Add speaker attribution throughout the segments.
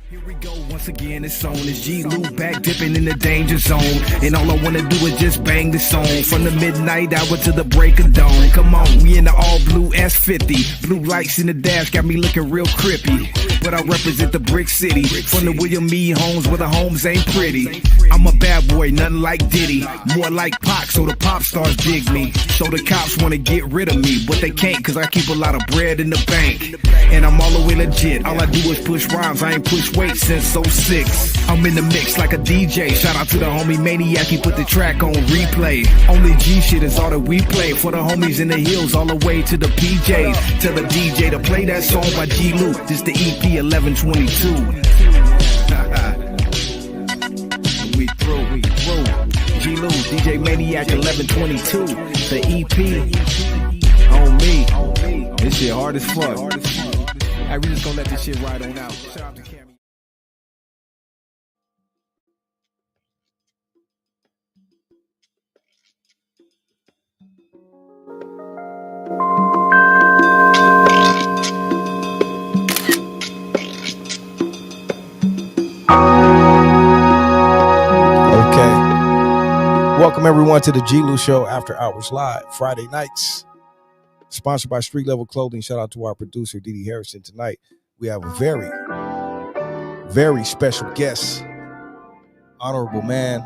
Speaker 1: Here we go once again, it's on. It's G-Lew back dipping in the danger zone. And all I wanna do is just bang the song. From the midnight hour to the break of dawn. Come on, we in the all blue S50. Blue lights in the dash got me looking real crippy. But I represent the brick city. From the William E. homes where the homes ain't pretty. I'm a bad boy, nothing like Diddy. More like Pac, so the pop stars dig me. So the cops wanna get rid of me. But they can't, cause I keep a lot of bread in the bank. And I'm all the way legit. All I do is push rhymes, I ain't push weight since 06. I'm in the mix like a DJ. Shout out to the homie Maniac, he put the track on replay. Only G shit is all that we play. For the homies in the hills, all the way to the PJs. Tell the DJ to play that song by G-Lew. This the EP 1122. we through. G-Lew, DJ Maniac 1122. The EP on me. This shit hard as fuck. Hey, we just gonna let this shit ride on out. Shout out to Cammy.
Speaker 2: Welcome everyone to the G-Lew Show After Hours Live, Friday nights. Sponsored by Street Level Clothing. Shout out to our producer, DD Hairston. Tonight, we have a very, very special guest. Honorable man,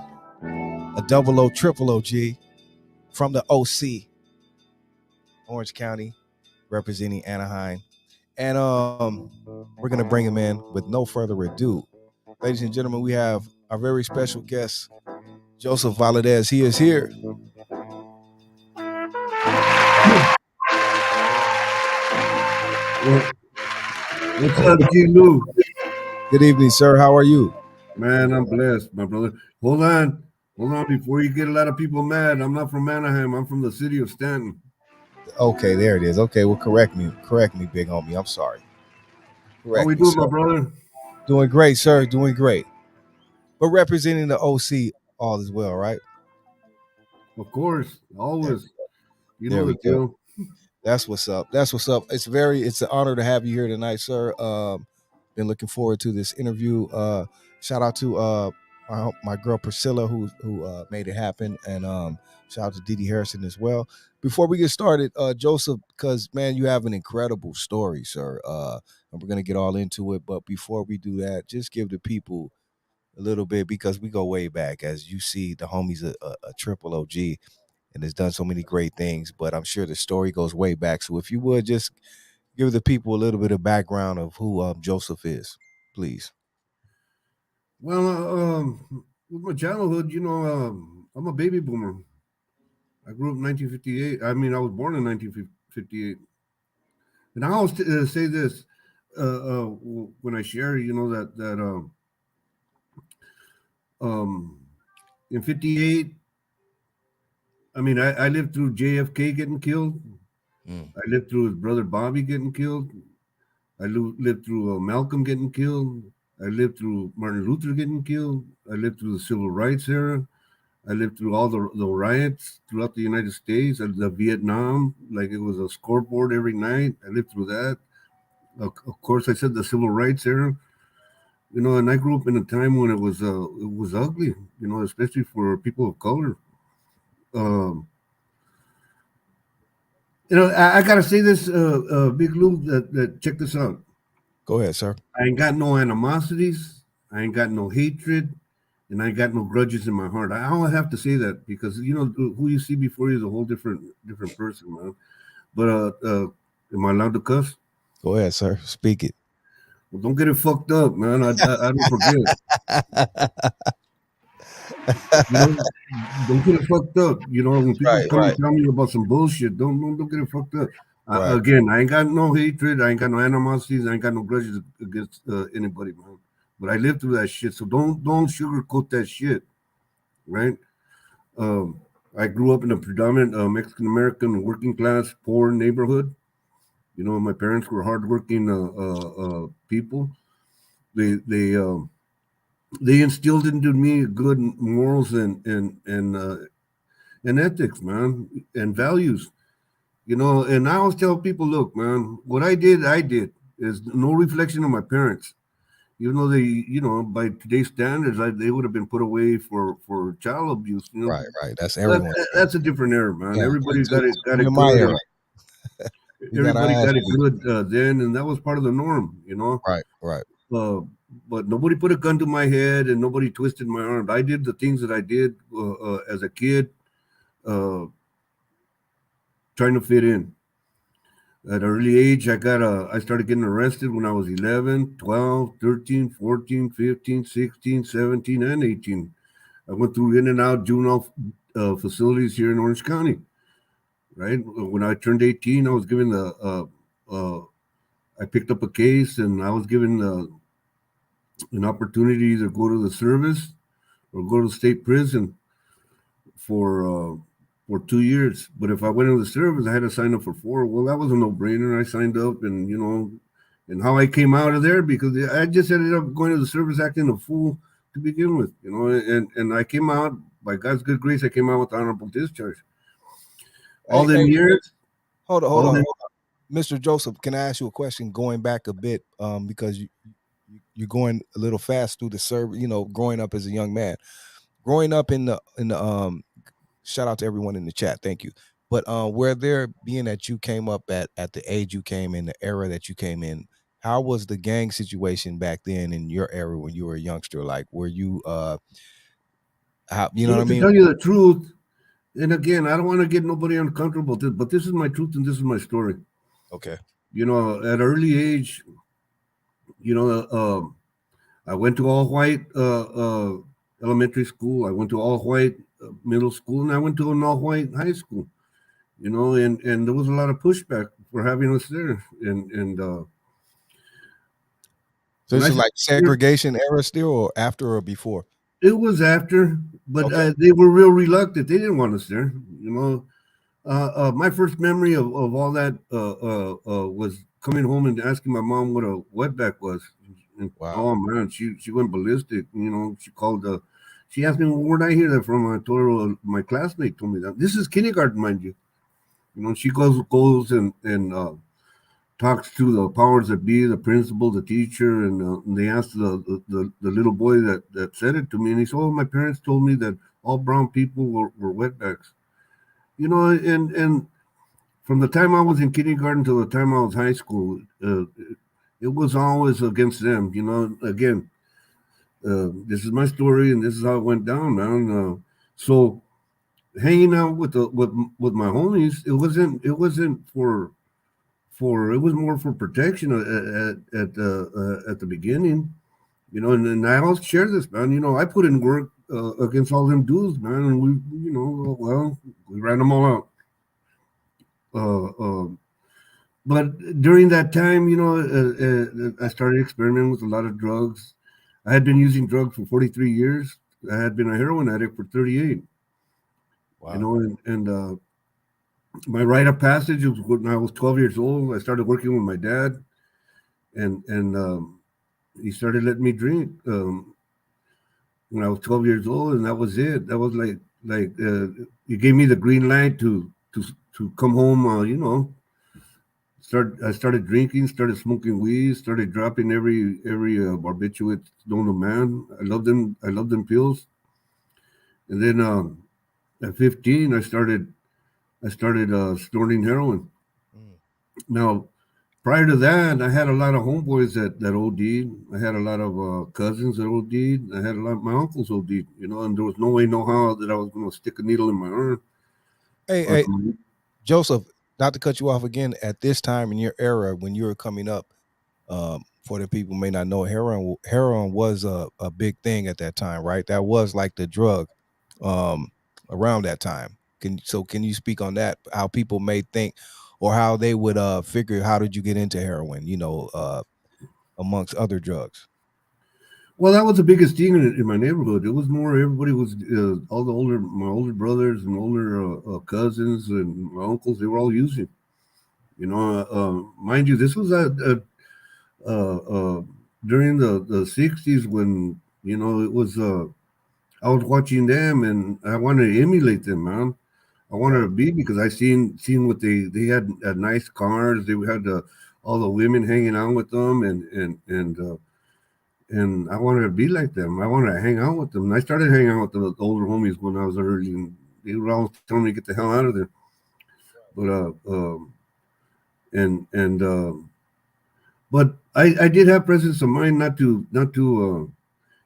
Speaker 2: a double O, triple OG from the OC, Orange County, representing Anaheim. And we're going to bring him in with no further ado. Ladies and gentlemen, we have our very special guest, Joseph Valadez. He is here.
Speaker 3: What's up, G-Lew?
Speaker 2: Good evening, sir. How are you?
Speaker 3: Man, I'm blessed, my brother. Hold on. Before you get a lot of people mad, I'm not from Anaheim. I'm from the city of Stanton.
Speaker 2: Okay, there it is. Okay, well, correct me, big homie. I'm sorry.
Speaker 3: How we doing, my brother?
Speaker 2: Doing great, sir. Doing great. But representing the OC all as well, right?
Speaker 3: Of course, always. You
Speaker 2: there
Speaker 3: know
Speaker 2: we
Speaker 3: the deal.
Speaker 2: That's what's up. It's an honor to have you here tonight, sir. Been looking forward to this interview. Shout out to my girl Priscilla who made it happen, and shout out to DD Hairston as well. Before we get started, Joseph, because man, you have an incredible story, sir. And we're gonna get all into it. But before we do that, just give the people a little bit, because we go way back. As you see, the homie's a triple OG and has done so many great things, but I'm sure the story goes way back. So if you would just give the people a little bit of background of who Joseph is, please.
Speaker 3: Well, with my childhood, I'm a baby boomer. I grew up in 1958. I mean, I was born in 1958. And I always say this when I share, that in 58, I mean, I lived through JFK getting killed. I lived through his brother Bobby getting killed. I lived through Malcolm getting killed. I lived through Martin Luther getting killed. I lived through the civil rights era. I lived through all the riots throughout the United States. The Vietnam, like it was a scoreboard every night. I lived through that. Of course, I said the civil rights era. And I grew up in a time when it was ugly, especially for people of color. I gotta say this, Big Lou, that check this out.
Speaker 2: Go ahead, sir.
Speaker 3: I ain't got no animosities. I ain't got no hatred, and I ain't got no grudges in my heart. I don't have to say that because who you see before you is a whole different person, man. But am I allowed to cuss?
Speaker 2: Go ahead, sir. Speak it.
Speaker 3: Well, don't get it fucked up, man. I don't forget. Don't get it fucked up. When people come and tell me about some bullshit, don't get it fucked up. Again, I ain't got no hatred. I ain't got no animosities. I ain't got no grudges against anybody, man. But I lived through that shit, so don't sugarcoat that shit, right? I grew up in a predominant Mexican American working class poor neighborhood. My parents were hardworking people. They instilled into me good morals and ethics, man, and values. And I always tell people, look, man, what I did is no reflection of my parents. even though they, by today's standards, they would have been put away for child abuse.
Speaker 2: Right. That's
Speaker 3: But
Speaker 2: everyone's era.
Speaker 3: that's a different era, man.
Speaker 2: Yeah,
Speaker 3: Everybody got it
Speaker 2: in my
Speaker 3: good.
Speaker 2: era. We got our
Speaker 3: Everybody
Speaker 2: ass
Speaker 3: got it
Speaker 2: beat.
Speaker 3: good then, and that was part of the norm,
Speaker 2: Right.
Speaker 3: But nobody put a gun to my head, and nobody twisted my arm. I did the things that I did as a kid, trying to fit in. At an early age, I started getting arrested when I was 11, 12, 13, 14, 15, 16, 17, and 18. I went through in and out juvenile facilities here in Orange County. Right when I turned 18, I was given I picked up a case, and I was given an opportunity to either go to the service or go to the state prison for 2 years. But if I went into the service, I had to sign up for 4. Well, that was a no-brainer. I signed up, and and how I came out of there, because I just ended up going to the service acting a fool to begin with, and I came out by God's good grace. I came out with honorable discharge. All them years.
Speaker 2: Hold on. Mr. Joseph, can I ask you a question going back a bit? Because you're going a little fast through the service, growing up as a young man. Growing up in the shout out to everyone in the chat, thank you. But where there being that you came up at the age you came in, the era that you came in, how was the gang situation back then in your era when you were a youngster? Like, were you how, you know what I mean?
Speaker 3: To tell you the truth, and again, I don't want to get nobody uncomfortable, but this is my truth and this is my story.
Speaker 2: Okay.
Speaker 3: At an early age, I went to all white elementary school. I went to all white middle school, and I went to an all white high school. And there was a lot of pushback for having us there.
Speaker 2: So this is like segregation era still, or after or before?
Speaker 3: It was after, but they were real reluctant. They didn't want us there. My first memory of all that was coming home and asking my mom what a wetback was. And,
Speaker 2: wow.
Speaker 3: Oh man, she went ballistic. She called. She asked me, well, where'd I hear that from? I told her my classmate told me that. This is kindergarten, mind you. She goes and talks to the powers that be, the principal, the teacher, and they asked the little boy that said it to me, and he said, "Oh, my parents told me that all brown people were wetbacks." And from the time I was in kindergarten till the time I was high school, it was always against them. Again, this is my story, and this is how it went down, man. So hanging out with my homies, it wasn't for it was more for protection at the beginning, and I always share this, man. I put in work against all them dudes, man, and we ran them all out. But during that time, I started experimenting with a lot of drugs. I had been using drugs for 43 years. I had been a heroin addict for 38.
Speaker 2: Wow.
Speaker 3: And my rite of passage was when I was 12 years old. I started working with my dad, and he started letting me drink when I was 12 years old, and that was it. That was like he gave me the green light to come home. I started drinking, started smoking weed, started dropping every barbiturate known to man. I loved them pills. And then at 15, I started snorting heroin. Now, prior to that, I had a lot of homeboys that OD'd. I had a lot of cousins that OD'd. I had a lot of my uncles OD'd, and there was no way, no how that I was going to stick a needle in my arm.
Speaker 2: Hey, Joseph, not to cut you off again, at this time in your era when you were coming up, for the people who may not know, heroin was a big thing at that time, right? That was like the drug around that time. Can you speak on that? How people may think, or how they would figure, how did you get into heroin? Amongst other drugs.
Speaker 3: Well, that was the biggest thing in my neighborhood. It was more everybody was all my older brothers and older cousins and my uncles. They were all using. Mind you, this was during the 60s when it was. I was watching them and I wanted to emulate them, man. I wanted to be, because I seen what they had nice cars. They had all the women hanging out with them, and I wanted to be like them. I wanted to hang out with them. And I started hanging out with the older homies when I was early, and they were always telling me to get the hell out of there. But and but I did have presence of mind not to.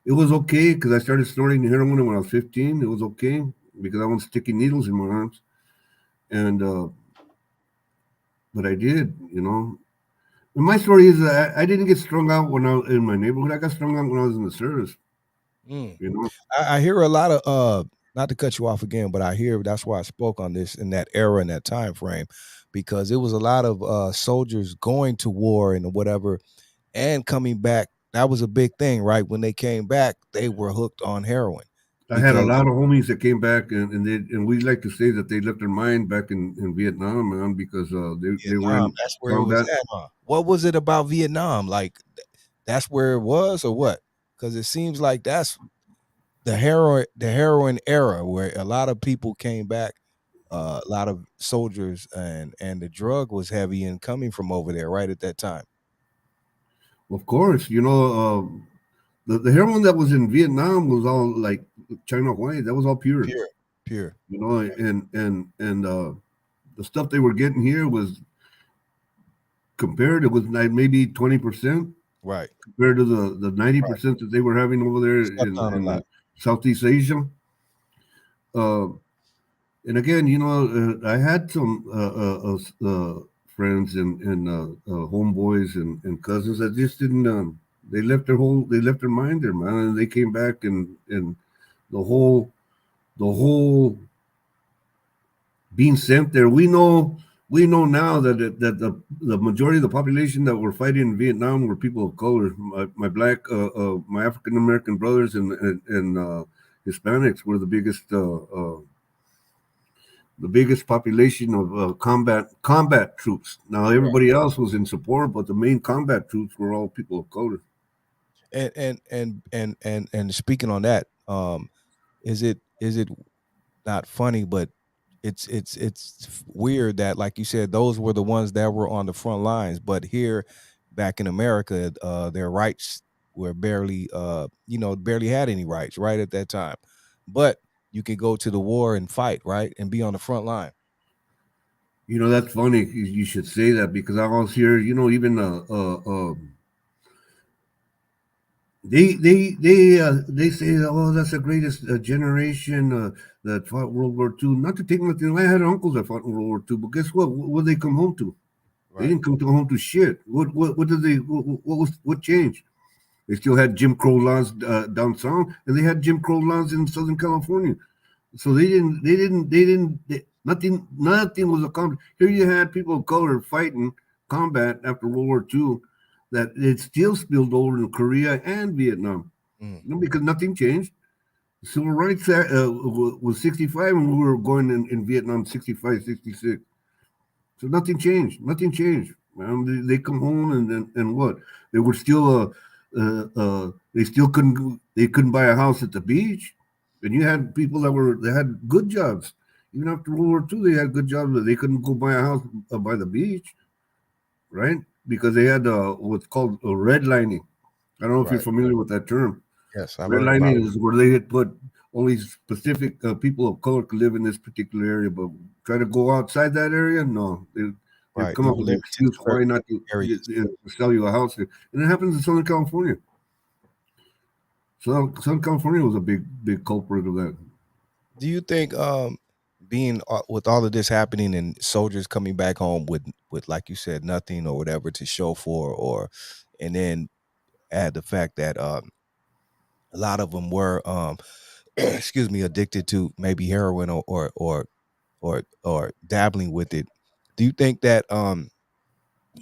Speaker 3: It was okay because I started snorting heroin when I was 15. It was okay because I wasn't sticking needles in my arms, and but I did, you know. And my story is that I didn't get strung out when I was in my neighborhood. I got strung out when I was in the service.
Speaker 2: Mm.
Speaker 3: You know,
Speaker 2: I hear a lot of not to cut you off again, but I hear that's why I spoke on this in that era in that time frame, because it was a lot of soldiers going to war and whatever and coming back. That was a big thing, right? When they came back, they were hooked on heroin
Speaker 3: I had a
Speaker 2: because
Speaker 3: lot of homies that came back, and we like to say that they left their mind back in Vietnam, man, because they were
Speaker 2: Vietnam,
Speaker 3: in
Speaker 2: that's where it was
Speaker 3: combat.
Speaker 2: at, huh? What was it about Vietnam? Like that's where it was or what? Because it seems like that's the heroin era where a lot of people came back, a lot of soldiers and the drug was heavy and coming from over there right at that time.
Speaker 3: Of course, you know, the heroin that was in Vietnam was all like China White. That was all pure,
Speaker 2: Pure, pure.
Speaker 3: you know, and the stuff they were getting here was compared. It was like maybe 20%
Speaker 2: Right.
Speaker 3: compared to the 90% that they were having over there
Speaker 2: Stepped on a
Speaker 3: in
Speaker 2: lot.
Speaker 3: Southeast Asia. Uh, and again, you know, I had some friends and homeboys and cousins that just didn't. They left their mind there, man, and they came back and the whole the whole being sent there. We know now that the majority of the population that were fighting in Vietnam were people of color. My black, my African American brothers and Hispanics were the biggest population of combat troops. Now
Speaker 2: Right.
Speaker 3: everybody else was in support, but the main combat troops were all people of color.
Speaker 2: And speaking on that, is it not funny, but it's weird that, like you said, those were the ones that were on the front lines, but here back in America, their rights were barely had any rights right at that time. But you could go to the war and fight, right, and be on the front line.
Speaker 3: You know, that's funny. You should say that because I was here. You know, even they say, oh, that's the greatest generation that fought World War II. Not to take nothing. I had uncles that fought in World War II, but guess what did they come home to? They
Speaker 2: Right.
Speaker 3: didn't come to home to shit. What did they? What changed? They still had Jim Crow laws down south, and they had Jim Crow laws in Southern California. So nothing was accomplished. Here you had people of color fighting combat after World War II that it still spilled over to Korea and Vietnam.
Speaker 2: Mm.
Speaker 3: You know, because nothing changed. Civil rights was 65 when we were going in Vietnam 65, 66. So nothing changed. Nothing changed. They come home and what? They were still they still couldn't buy a house at the beach. And you had people that had good jobs. Even after World War II, they had good jobs, but they couldn't go buy a house by the beach, right? Because they had what's called redlining. I don't know if you're
Speaker 2: Right.
Speaker 3: familiar with that term.
Speaker 2: Yes, I've heard about
Speaker 3: Redlining is where they had put only specific people of color could live in this particular area, but try to go outside that area, no. They'd
Speaker 2: right.
Speaker 3: come
Speaker 2: You
Speaker 3: up
Speaker 2: were
Speaker 3: with an
Speaker 2: limited to
Speaker 3: excuse why
Speaker 2: certain
Speaker 3: not to
Speaker 2: areas.
Speaker 3: sell you a house here. And it happens in Southern California. So Southern California was a big culprit of that.
Speaker 2: Do you think being with all of this happening and soldiers coming back home with like you said nothing or whatever to show for, or and then add the fact that a lot of them were excuse me, addicted to maybe heroin or dabbling with it, do you think that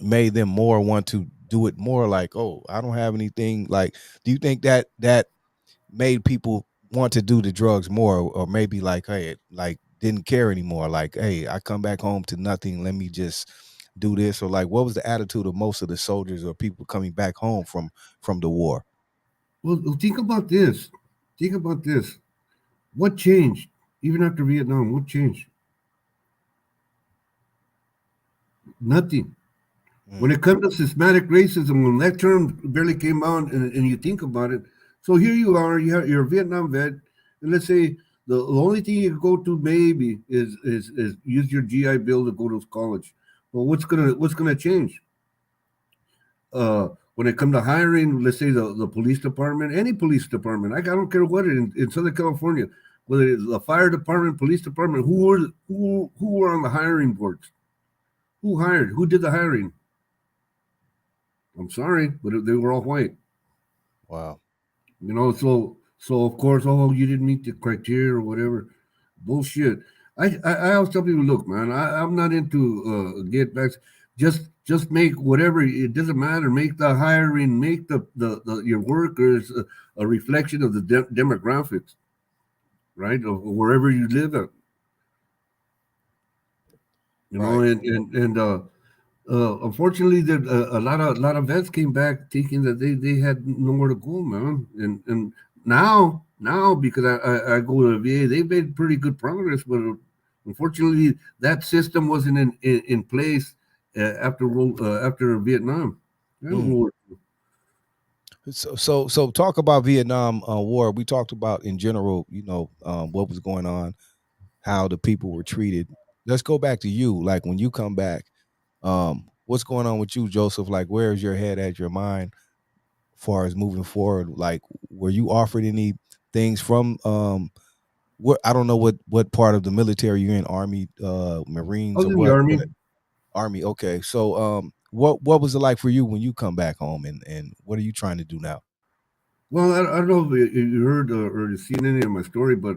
Speaker 2: made them more want to do it more? Like, oh, I don't have anything, like, do you think that made people want to do the drugs more, or maybe like, hey, like didn't care anymore, like, hey, I come back home to nothing, let me just do this? Or like, what was the attitude of most of the soldiers or people coming back home from the war?
Speaker 3: Well, think about this. Think about this. What changed? Even after Vietnam, what changed? Nothing. When it comes to systematic racism, when that term barely came out, and you think about it, so here you are, you're a Vietnam vet, and let's say the only thing you go to maybe is use your GI Bill to go to college. Well, what's gonna change? When it comes to hiring, let's say the police department, any police department, I don't care what it in Southern California, whether it's the fire department, police department, who were on the hiring boards? Who hired? Who did the hiring? I'm sorry, but they were all white.
Speaker 2: Wow.
Speaker 3: So of course, oh, you didn't meet the criteria or whatever. Bullshit. I always tell people, look, man, I'm not into get backs. Just make whatever. It doesn't matter. Make the hiring, make the your workers a reflection of the demographics, right, of wherever you live at.
Speaker 2: Right.
Speaker 3: Unfortunately, a lot of vets came back thinking that they had nowhere to go, man. And now because I go to the VA, they've made pretty good progress, but unfortunately, that system wasn't in place after Vietnam. And
Speaker 2: Mm.
Speaker 3: World
Speaker 2: So talk about Vietnam War. We talked about in general, what was going on, how the people were treated. Let's go back to you. Like when you come back, what's going on with you, Joseph? Like, where's your head at, your mind, as far as moving forward? Like, were you offered any things from what, I don't know what part of the military you're in, Army,
Speaker 3: I
Speaker 2: Marines,
Speaker 3: was
Speaker 2: or
Speaker 3: in the
Speaker 2: what?
Speaker 3: army.
Speaker 2: Army. Okay. So what was it like for you when you come back home, and what are you trying to do now?
Speaker 3: Well, I don't know if you heard or you seen any of my story, but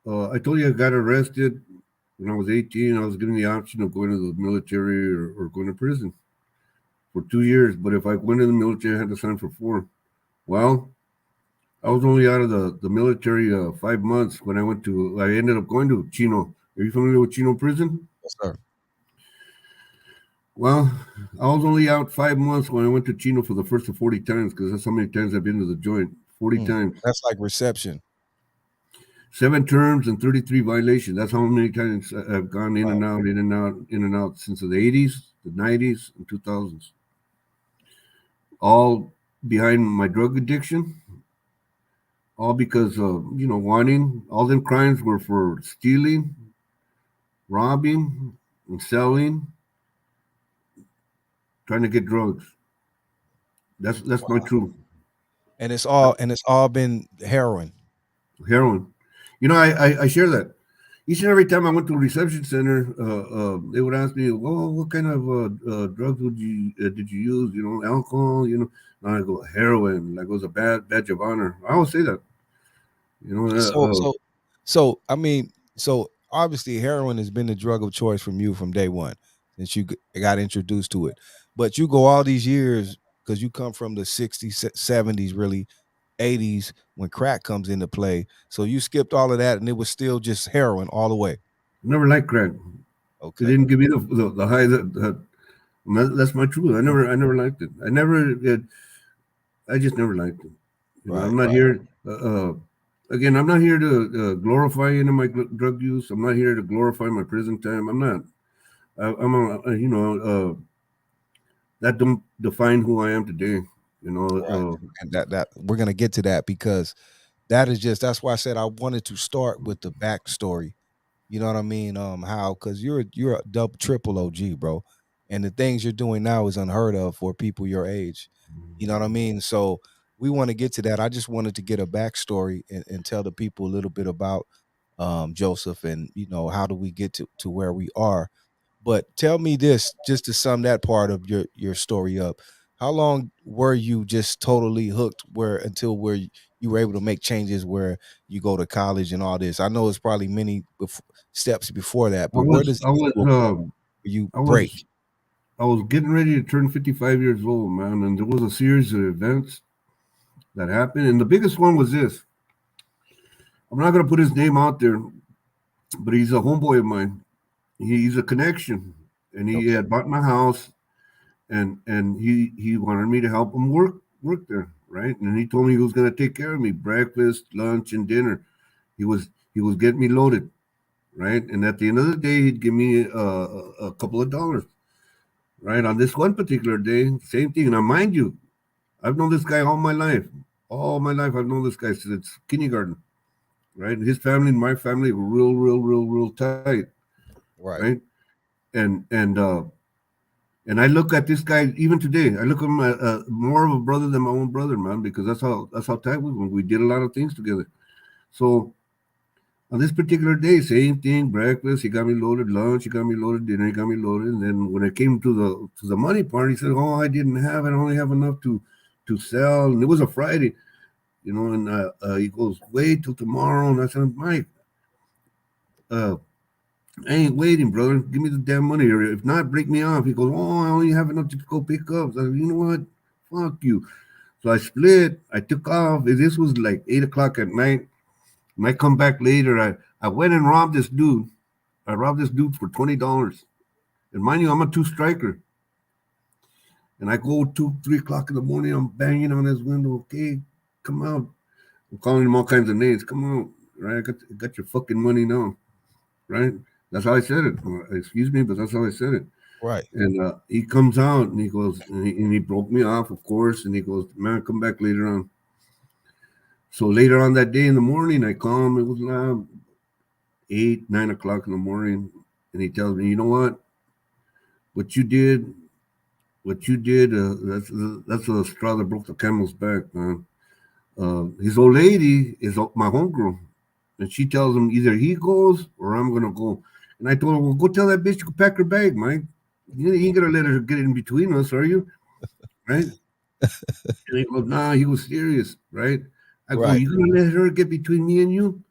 Speaker 3: I told you I got arrested when I was 18. I was given the option of going to the military or going to prison for 2 years. But if I went in the military, I had to sign for 4. Well, I was only out of the military 5 months when I ended up going to Chino. Are you familiar with Chino prison?
Speaker 2: Yes, sir.
Speaker 3: Well, I was only out 5 months when I went to Chino for the first of 40 times because that's how many times I've been to the joint. 40
Speaker 2: Mm.
Speaker 3: times.
Speaker 2: That's like reception.
Speaker 3: 7 terms and 33 violations. That's how many times I've gone in and
Speaker 2: Wow.
Speaker 3: out, in and out, in and out since the 80s, the 90s, and 2000s. All behind my drug addiction, all because of, wanting. All them crimes were for stealing, robbing, and selling, trying to get drugs. That's my truth.
Speaker 2: And it's all been heroin.
Speaker 3: Heroin. I share that. Each and every time I went to a reception center, they would ask me, "Well, what kind of drugs did you use? Alcohol. And I go heroin, like it was a bad badge of honor. I always say that. You know,
Speaker 2: So
Speaker 3: uh, uh,
Speaker 2: so so I mean, so obviously heroin has been the drug of choice from you from day one since you got introduced to it. But you go all these years because you come from the 60s, 70s, really 80s when crack comes into play. So you skipped all of that and it was still just heroin all the way.
Speaker 3: never liked crack. It
Speaker 2: Okay.
Speaker 3: didn't give me the high that's my truth. I never liked it. I just never liked it.
Speaker 2: Right,
Speaker 3: I'm not
Speaker 2: right.
Speaker 3: here. Again, I'm not here to glorify any of my drug use. I'm not here to glorify my prison time. I'm not. I'm that don't define who I am today. You know,
Speaker 2: Right. And that we're gonna get to that because that's why I said I wanted to start with the backstory. You know what I mean? How? Because you're a double triple OG, bro, and the things you're doing now is unheard of for people your age. You know what I mean? So we want to get to that. I just wanted to get a backstory and tell the people a little bit about Joseph, and how do we get to where we are. But tell me this, just to sum that part of your story up. How long were you just totally hooked where you were able to make changes where you go to college and all this? I know it's probably many steps before that,
Speaker 3: I
Speaker 2: but where
Speaker 3: was
Speaker 2: does
Speaker 3: I
Speaker 2: it get
Speaker 3: was
Speaker 2: to a point where you
Speaker 3: I
Speaker 2: break?
Speaker 3: was I was getting ready to turn 55 years old, man, and there was a series of events that happened, and the biggest one was this. I'm not gonna put his name out there, but he's a homeboy of mine. He's a connection, and he
Speaker 2: Okay.
Speaker 3: had bought my house, and he wanted me to help him work there, right? And he told me he was gonna take care of me, breakfast, lunch, and dinner. He was getting me loaded, right? And at the end of the day, he'd give me a couple of dollars. right? On this one particular day, same thing. Now, mind you, I've known this guy all my life. All my life, I've known this guy since kindergarten, right? His family and my family were real tight, right?
Speaker 2: Right.
Speaker 3: And I look at this guy even today. I look at him more of a brother than my own brother, man, because that's how tight we were. We did a lot of things together. So on this particular day, same thing, breakfast. He got me loaded lunch. He got me loaded dinner. He got me loaded. And then when it came to the money part, he said, "Oh, I didn't have it. I only have enough to sell." And it was a Friday, And he goes, "Wait till tomorrow." And I said, "Mike, uh, I ain't waiting, brother. Give me the damn money, or if not, break me off." He goes, "Oh, I only have enough to go pick up." So I said, "You know what? Fuck you." So I split. I took off. This was like 8 o'clock at night. And I come back later. I went and robbed this dude. I robbed this dude for $20. And mind you, I'm a two striker. And I go 2, 3 o'clock in the morning. I'm banging on his window. "Okay, come out." I'm calling him all kinds of names. "Come out, right? I got your fucking money now, right?" That's how I said it. Excuse me, but that's how I said it.
Speaker 2: Right.
Speaker 3: And he comes out and he goes, and he broke me off, of course. And he goes, "Man, come back later on." So later on that day in the morning, I call him. It was 8, 9 o'clock in the morning, and he tells me, "You know what? What you did, what you did, that's a straw that broke the camel's back, man." His old lady is my homegirl, and she tells him either he goes or I'm gonna go. And I told her, "Well, go tell that bitch to pack her bag, Mike. You ain't gonna let her get in between us, are you?" Right? And he goes, "Nah." He was serious, right? I go,
Speaker 2: Right.
Speaker 3: "You gonna let her get between me and you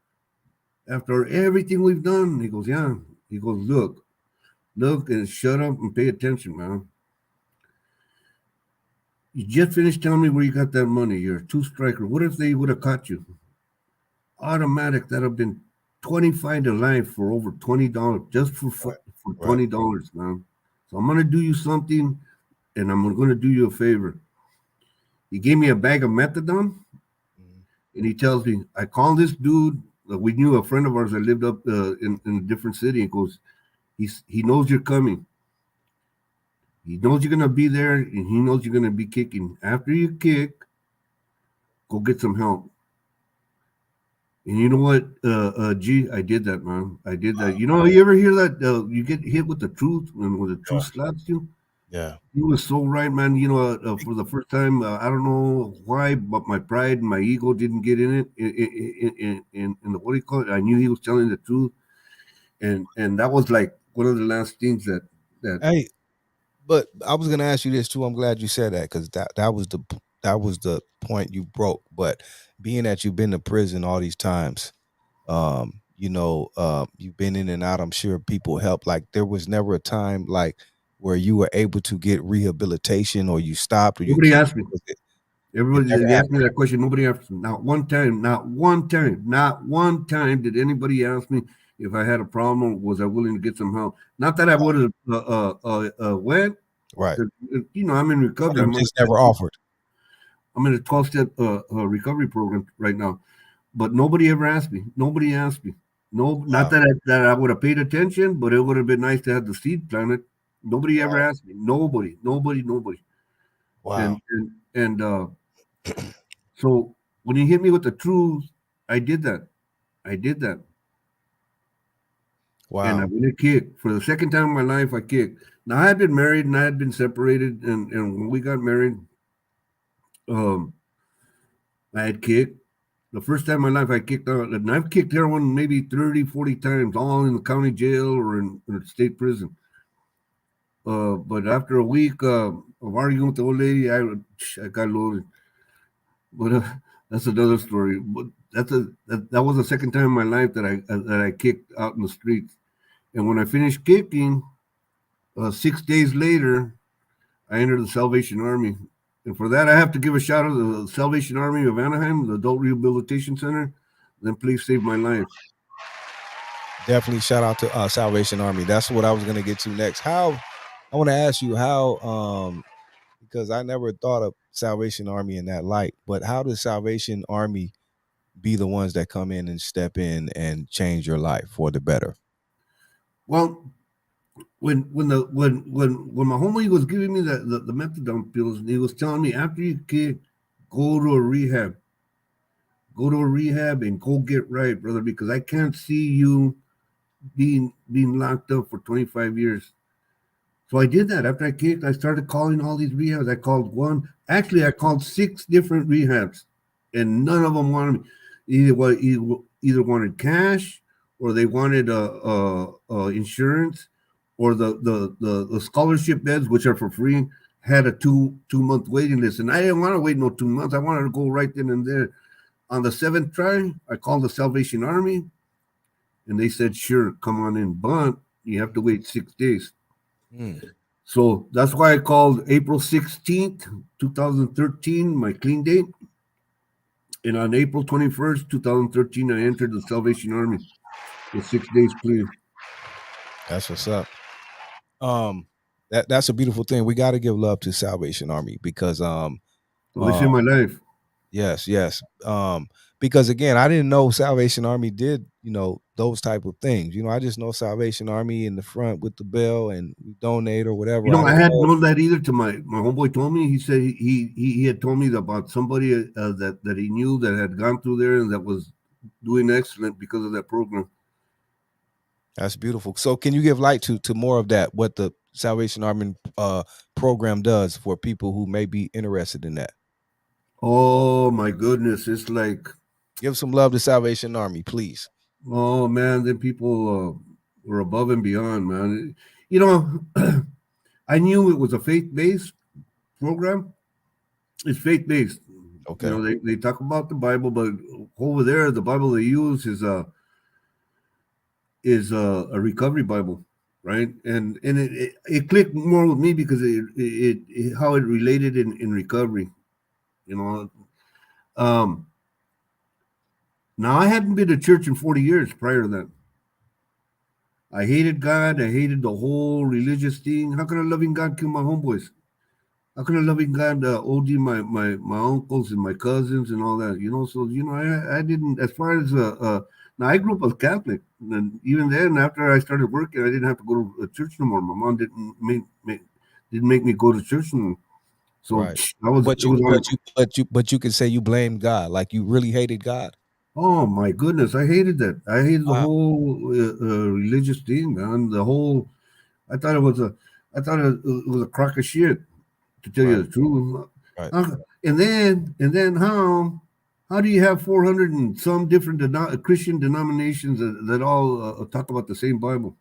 Speaker 3: after everything we've done?" He goes, "Yeah." He goes, look, and shut up and pay attention, man. You just finished telling me where you got that money. You're a two striker. What if they would have caught you? Automatic, that'd have been 25 to life for over $20, just
Speaker 2: Right.
Speaker 3: for
Speaker 2: Right.
Speaker 3: $20, man. So I'm gonna do you something, and I'm gonna do you a favor. He gave me a bag of methadone,
Speaker 2: Mhm.
Speaker 3: and he tells me, "I called this dude. We knew a friend of ours that lived up in a different city." He goes, he knows you're coming. He knows you're gonna be there, and he knows you're gonna be kicking. After you kick, go get some help. And you know what, I did that, man. I did that. You ever hear that? You get hit with the truth when the truth slaps you.
Speaker 2: Yeah.
Speaker 3: He was so right, man. For the first time, I don't know why, but my pride and my ego didn't get in it. In the what do you call it? I knew he was telling the truth, and that was like one of the last things that
Speaker 2: Hey, but I was gonna ask you this too. I'm glad you said that because that was the point you broke. But being that you've been to prison all these times, you've been in and out. I'm sure people help. Like there was never a time like where you were able to get rehabilitation or you stopped or you
Speaker 3: nobody
Speaker 2: can't.
Speaker 3: asked me.
Speaker 2: It
Speaker 3: Everybody
Speaker 2: never
Speaker 3: they asked
Speaker 2: happened.
Speaker 3: me that question. Nobody asked me. Not one time did anybody ask me if I had a problem or was I willing to get some help. Not that I would have went.
Speaker 2: Right.
Speaker 3: 'Cause, I'm in
Speaker 2: But
Speaker 3: recovery.
Speaker 2: it was just never offered.
Speaker 3: I'm in a 12-step recovery program right now. But nobody ever asked me. Nobody asked me. No, not
Speaker 2: Wow.
Speaker 3: that I would have paid attention, but it would have been nice to have the seed planted. Nobody ever
Speaker 2: Right.
Speaker 3: asked me. Nobody.
Speaker 2: Wow.
Speaker 3: And so when he hit me with the truth, I did that. I did that. And I
Speaker 2: Wow.
Speaker 3: went to kick. For the second time in my life, I kicked. Now I had been married and I had been separated, and when we got married, um, I had kicked. The first time in my life I kicked out, and I've kicked heroin maybe 30, 40 times, all in the county jail or in a state prison. But after a week of arguing with the old lady, I got loaded. But that's another story. But that was the second time in my life that I kicked out in the streets. And when I finished kicking, 6 days later, I entered the Salvation Army. And for that, I have to give a shout out to the Salvation Army of Anaheim, the Adult Rehabilitation Center. Then please save my life.
Speaker 2: Definitely shout out to Salvation Army. That's what I was gonna get to next. How I want to ask you how because I never thought of Salvation Army in that light, but how does Salvation Army be the ones that come in and step in and change your life for the better?
Speaker 3: Well, when my homie was giving me the methadone pills, and he was telling me after you kick, go to a rehab, and go get right, brother, because I can't see you being locked up for 25 years. So I did that. After I kicked, I started calling all these rehabs. I called one. Actually, I called 6 different rehabs, and none of them wanted me. Either wanted cash, or they wanted insurance, or the scholarship beds, which are for free, had a 2 month waiting list, and I didn't want to wait no 2 months. I wanted to go right then and there. On the 7th try, I called the Salvation Army, and they said, "Sure, come on in, but you have to wait 6 days." So that's why I called April 16th, 2013, my clean date. And on April 21st, 2013, I entered the Salvation Army with 6 days clean.
Speaker 2: That's what's up. That's a beautiful thing. We got to give love to Salvation Army because
Speaker 3: So they saved my life.
Speaker 2: Yes. Because again, I didn't know Salvation Army did, those type of things. I just know Salvation Army in the front with the bell and we donate or whatever.
Speaker 3: I hadn't known that either. To my homeboy told me. He said he had told me about somebody that he knew that had gone through there and that was doing excellent because of that program.
Speaker 2: That's beautiful. So can you give light to more of that, what the Salvation Army program does for people who may be interested in that?
Speaker 3: Oh my goodness, it's like,
Speaker 2: give some love to Salvation Army, please.
Speaker 3: Oh man, then people were above and beyond, man. I knew it was a faith-based program. It's faith-based.
Speaker 2: Okay.
Speaker 3: They talk about the Bible, but over there, the Bible they use is a recovery Bible, right? And it clicked more with me because it how it related in recovery. Now, I hadn't been to church in 40 years prior to that. I hated God. I hated the whole religious thing. How can a loving God kill my homeboys? How can a loving God OD my uncles and my cousins and all that? So I didn't. As far as now, I grew up as Catholic, and even then, after I started working, I didn't have to go to church no more. My mom didn't make me go to church no more. So
Speaker 2: right. But you can say you blamed God, like you really hated God.
Speaker 3: Oh my goodness, I hated that. I hated the whole religious thing, man. I thought it was a crock of shit, to tell you the truth.
Speaker 2: Right.
Speaker 3: And then how do you have 400 and some different Christian denominations that all talk about the same Bible,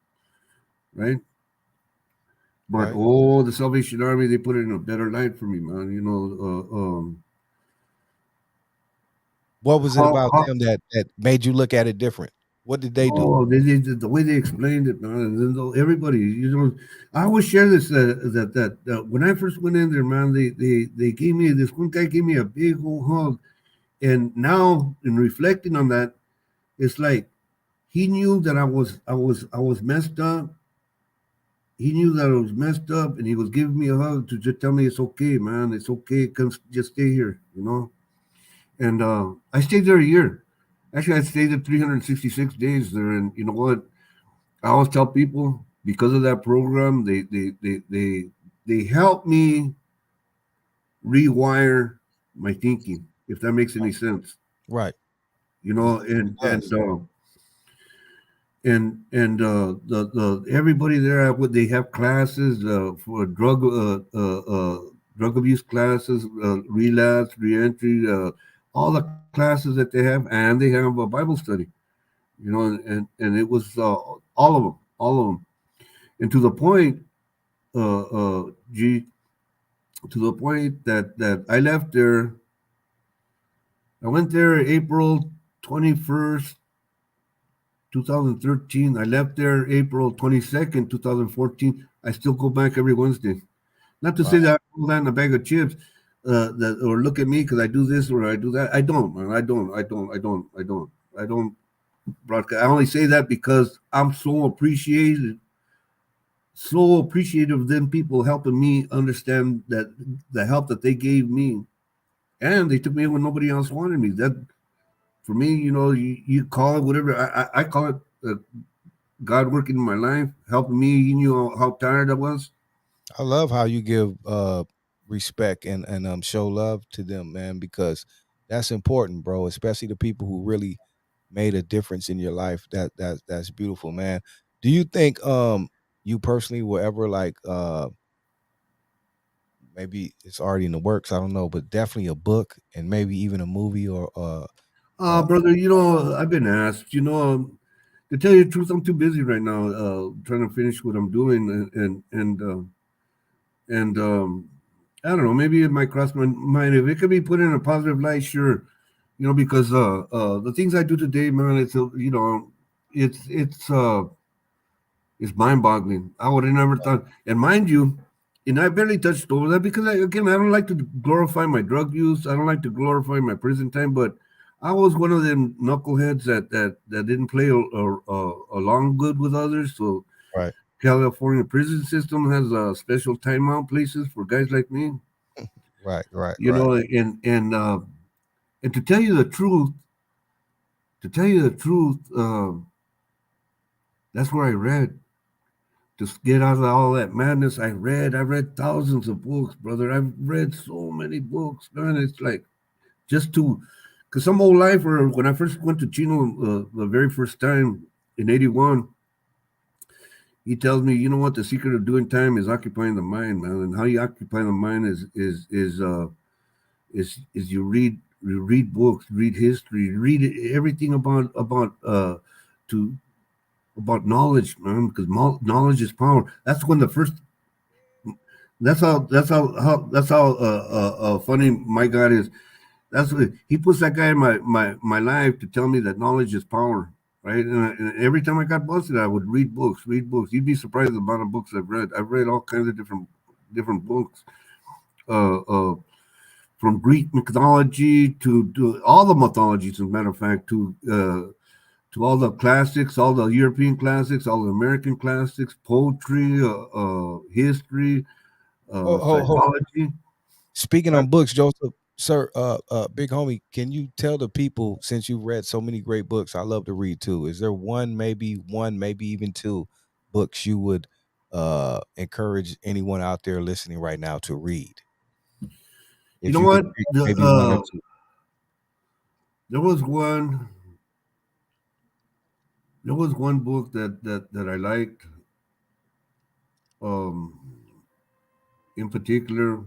Speaker 3: right? But the Salvation Army, they put it in a better light for me, man.
Speaker 2: What was it about them that made you look at it different? What did they do?
Speaker 3: Oh, the way they explained it, man. And then everybody, I always share this that when I first went in there, man, they gave me this one guy gave me a big old hug, and now in reflecting on that, it's like he knew that I was messed up. He knew that I was messed up, and he was giving me a hug to just tell me it's okay, man. It's okay. Come, just stay here, And I stayed there a year. Actually, I stayed there 366 days there, and you know what? I always tell people because of that program, they helped me rewire my thinking, if that makes any sense.
Speaker 2: Right.
Speaker 3: And the everybody there, they have classes for drug abuse classes, relapse, reentry, all the classes that they have, and they have a Bible study, and it was all of them, and to the point, to the point that I left there. I went there April 21st, 2013. I left there April 22nd, 2014. I still go back every Wednesday. Not to say that I pull that in a bag of chips, that or look at me because I do this or I do that. I don't, man. I don't broadcast. I only say that because I'm so appreciative of them people helping me understand that the help that they gave me, and they took me in when nobody else wanted me. That for me, you call it whatever. I call it God working in my life, helping me. He knew how tired I was.
Speaker 2: I love how you give respect and show love to them, man, because that's important, bro. Especially the people who really made a difference in your life. That's beautiful, man. Do you think you personally will ever like maybe it's already in the works, I don't know, but definitely a book and maybe even a movie or
Speaker 3: Brother, you know, I've been asked. You know, to tell you the truth, I'm too busy right now, trying to finish what I'm doing, and I don't know. Maybe it might cross my mind if it could be put in a positive light. Sure, you know, because the things I do today, man, you know, it's it's mind-boggling. I would have never thought. And mind you, and I barely touched over that because again, I don't like to glorify my drug use. I don't like to glorify my prison time, but I was one of them knuckleheads that didn't play along good with others. So
Speaker 2: right,
Speaker 3: California prison system has special timeout places for guys like me. You
Speaker 2: right.
Speaker 3: know, and to tell you the truth, to tell you the truth, that's where I read. To get out of all that madness, I read thousands of books, brother. I've read so many books, man. It's like just to, because some old lifer, when I first went to Chino the very first time in '81, he tells me, you know what, the secret of doing time is occupying the mind, man. And how you occupy the mind is you read books, read history, read everything to about knowledge, man, because knowledge is power. That's when the first. That's how funny my God is. That's what he puts that guy in my life to tell me that knowledge is power, right? And every time I got busted, I would read books, read books. You'd be surprised the amount of books I've read. I've read all kinds of different books, uh, uh, from Greek mythology to all the mythologies, as a matter of fact, to all the classics, all the European classics, all the American classics, poetry, history,
Speaker 2: Ho.
Speaker 3: psychology.
Speaker 2: Speaking on books, Joseph, sir, big homie, can you tell the people, since you've read so many great books, I love to read too. Is there one, maybe even two books you would encourage anyone out there listening right now to read?
Speaker 3: You
Speaker 2: If
Speaker 3: know
Speaker 2: you could
Speaker 3: what?
Speaker 2: pick maybe one or two.
Speaker 3: There was one. There was one book that I liked, um, in particular.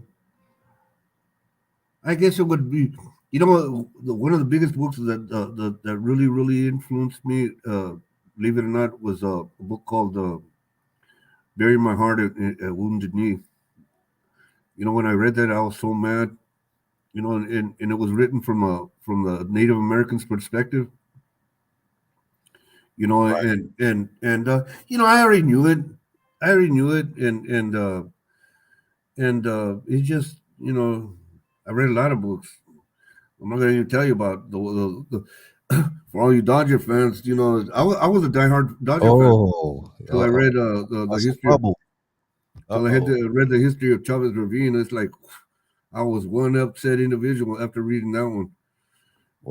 Speaker 3: I guess it would be, you know, one of the biggest books that really influenced me, believe it or not, was a book called "Bury My Heart at Wounded Knee." You know, when I read that, I was so mad. You know, and it was written from the Native Americans' perspective. You know, and you know, I already knew it. I already knew it, and it's just, you know, I read a lot of books. I'm not going to even tell you about for all you Dodger fans. You know, I was a diehard Dodger fan
Speaker 2: Oh,
Speaker 3: till I read the
Speaker 2: that's a
Speaker 3: history of
Speaker 2: bubble.
Speaker 3: till I had read the history of Chavez Ravine. It's like I was one upset individual after reading that one.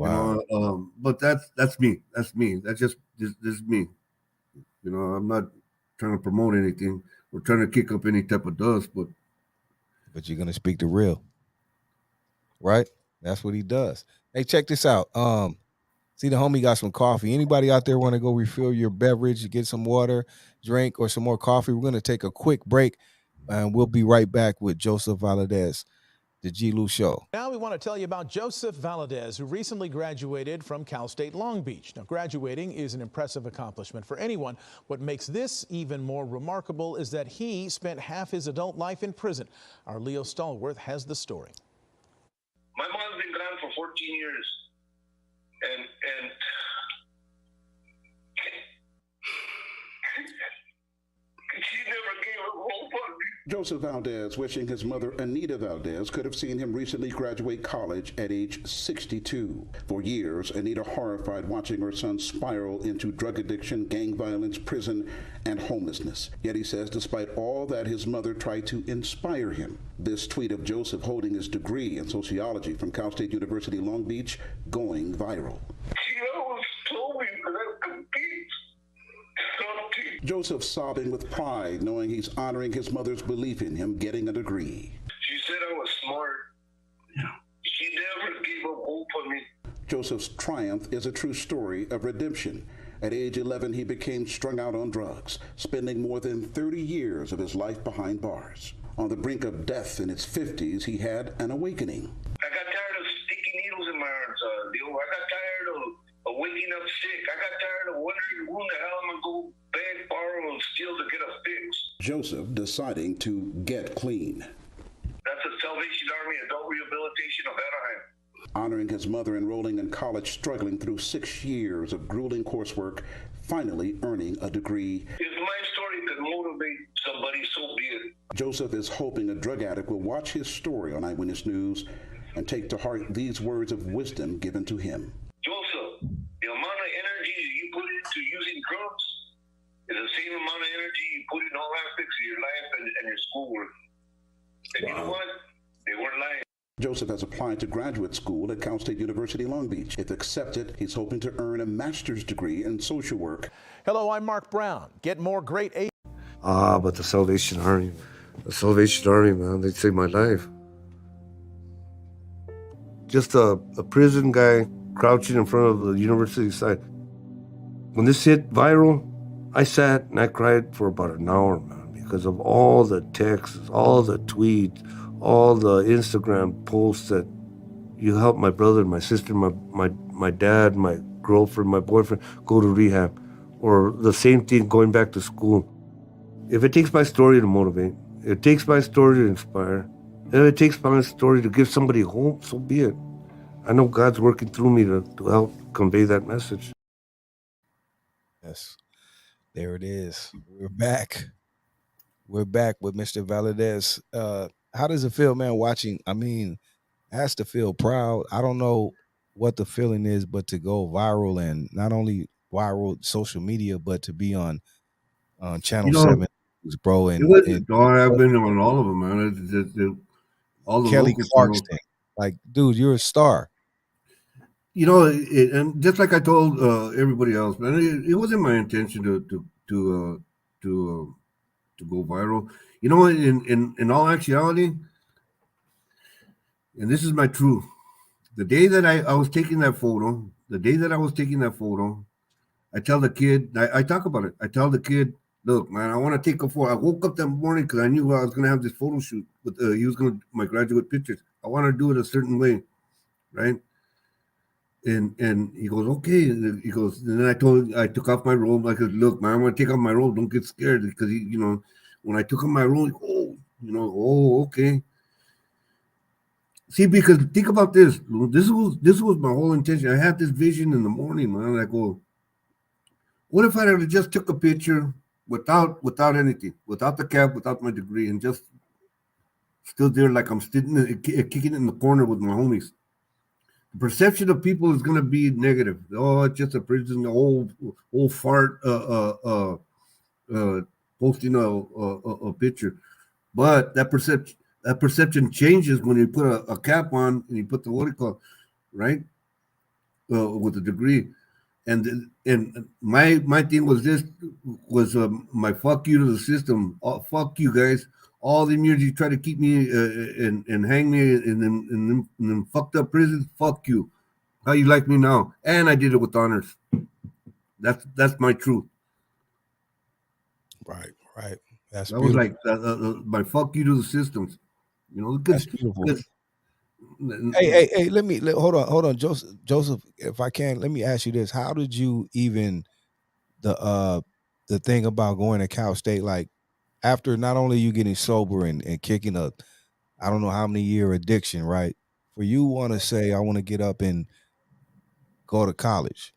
Speaker 3: You
Speaker 2: Wow.
Speaker 3: know, but that's me. That's me. That's just this is me. You know, I'm not trying to promote anything or trying to kick up any type of dust,
Speaker 2: But you're gonna speak the real, right? That's what he does. Hey, check this out. See, the homie got some coffee. Anybody out there want to go refill your beverage, get some water, drink, or some more coffee? We're going to take a quick break, and we'll be right back with Joseph Valadez, the G-Lew Show.
Speaker 4: Now we want to tell you about Joseph Valadez, who recently graduated from Cal State Long Beach. Now, graduating is an impressive accomplishment for anyone. What makes this even more remarkable is that he spent half his adult life in prison. Our Leo Stallworth has the story.
Speaker 5: My mom's been gone for 14 years. And she never gave a whole fuck.
Speaker 6: Joseph Valadez wishing his mother, Anita Valadez, could have seen him recently graduate college at age 62. For years, Anita horrified watching her son spiral into drug addiction, gang violence, prison, and homelessness. Yet he says despite all that, his mother tried to inspire him. This tweet of Joseph holding his degree in sociology from Cal State University, Long Beach, going viral.
Speaker 5: She always told me that I could be something.
Speaker 6: Joseph sobbing with pride, knowing he's honoring his mother's belief in him getting a degree.
Speaker 5: She said I was smart. She never gave up hope on me.
Speaker 6: Joseph's triumph is a true story of redemption. At age 11, he became strung out on drugs, spending more than 30 years of his life behind bars. On the brink of death in his 50s, he had an awakening.
Speaker 5: I got tired of sticky needles in my arms, Leo. I got tired of waking up sick. I got tired of wondering who the hell I'm going to go beg, borrow, and steal to get a fix.
Speaker 6: Joseph deciding to get clean.
Speaker 5: That's the Salvation Army Adult Rehabilitation of Anaheim.
Speaker 6: Honoring his mother, enrolling in college, struggling through 6 years of grueling coursework, finally earning a degree.
Speaker 5: If my story could motivate somebody, so be it.
Speaker 6: Joseph is hoping a drug addict will watch his story on Eyewitness News and take to heart these words of wisdom given to him.
Speaker 5: Joseph, the amount of energy you put into using drugs is the same amount of energy you put in all aspects of your life and your schoolwork. And you know what? They weren't lying.
Speaker 6: Joseph has applied to graduate school at Cal State University, Long Beach. If accepted, he's hoping to earn a master's degree in social work.
Speaker 4: Hello, I'm Mark Brown. Get more great aid.
Speaker 7: But the Salvation Army, man, they saved my life. Just a prison guy crouching in front of the university side. When this hit viral, I sat and I cried for about an hour, man, because of all the texts, all the tweets, all the Instagram posts that you helped my brother, my sister, my dad, my girlfriend, my boyfriend go to rehab, or the same thing going back to school. If it takes my story to motivate, it takes my story to inspire, and if it takes my story to give somebody hope, so be it. I know God's working through me to help convey that message.
Speaker 2: Yes, there it is. We're back. We're back with Mr. Valadez. How does it feel, man, watching? I mean, it has to feel proud. I don't know what the feeling is, but to go viral, and not only viral social media, but to be on Channel 7, bro. And
Speaker 3: I've been on all of them, man. All the
Speaker 2: Kelly
Speaker 3: local
Speaker 2: Clarkson. Like, dude, you're a star.
Speaker 3: You know, and just like I told everybody else, man, it wasn't my intention to go viral. You know, in all actuality, and this is my truth. The day that I was taking that photo, I tell the kid, I talk about it. I tell the kid, look, man, I want to take a photo. I woke up that morning because I knew I was going to have this photo shoot with he was going to my graduate pictures. I want to do it a certain way, right? And he goes, okay. He goes, and then I took off my robe. I said, look, man, I'm going to take off my robe. Don't get scared, because you know, when I took off my robe, okay. See, because think about this. This was my whole intention. I had this vision in the morning, man. I go, what if I had just took a picture without anything, without the cap, without my degree, and just stood there like I'm sitting kicking in the corner with my homies? The perception of people is going to be negative. Oh, it's just a prison, old fart posting a picture. But that perception changes when you put a cap on and you put the what do you call, right? With a degree. And my thing was my fuck you to the system. Fuck you guys. All the years you try to keep me and hang me in them fucked up prisons. Fuck you. How you like me now? And I did it with honors. That's my truth.
Speaker 2: Right. That
Speaker 3: beautiful. Was like my fuck you to the systems. You know,
Speaker 2: that's beautiful. Hey, hold on, Joseph, if I can, let me ask you this. How did you even the thing about going to Cal State, like, after not only you getting sober and kicking a, I don't know how many year addiction, right? For you want to say, I want to get up and go to college.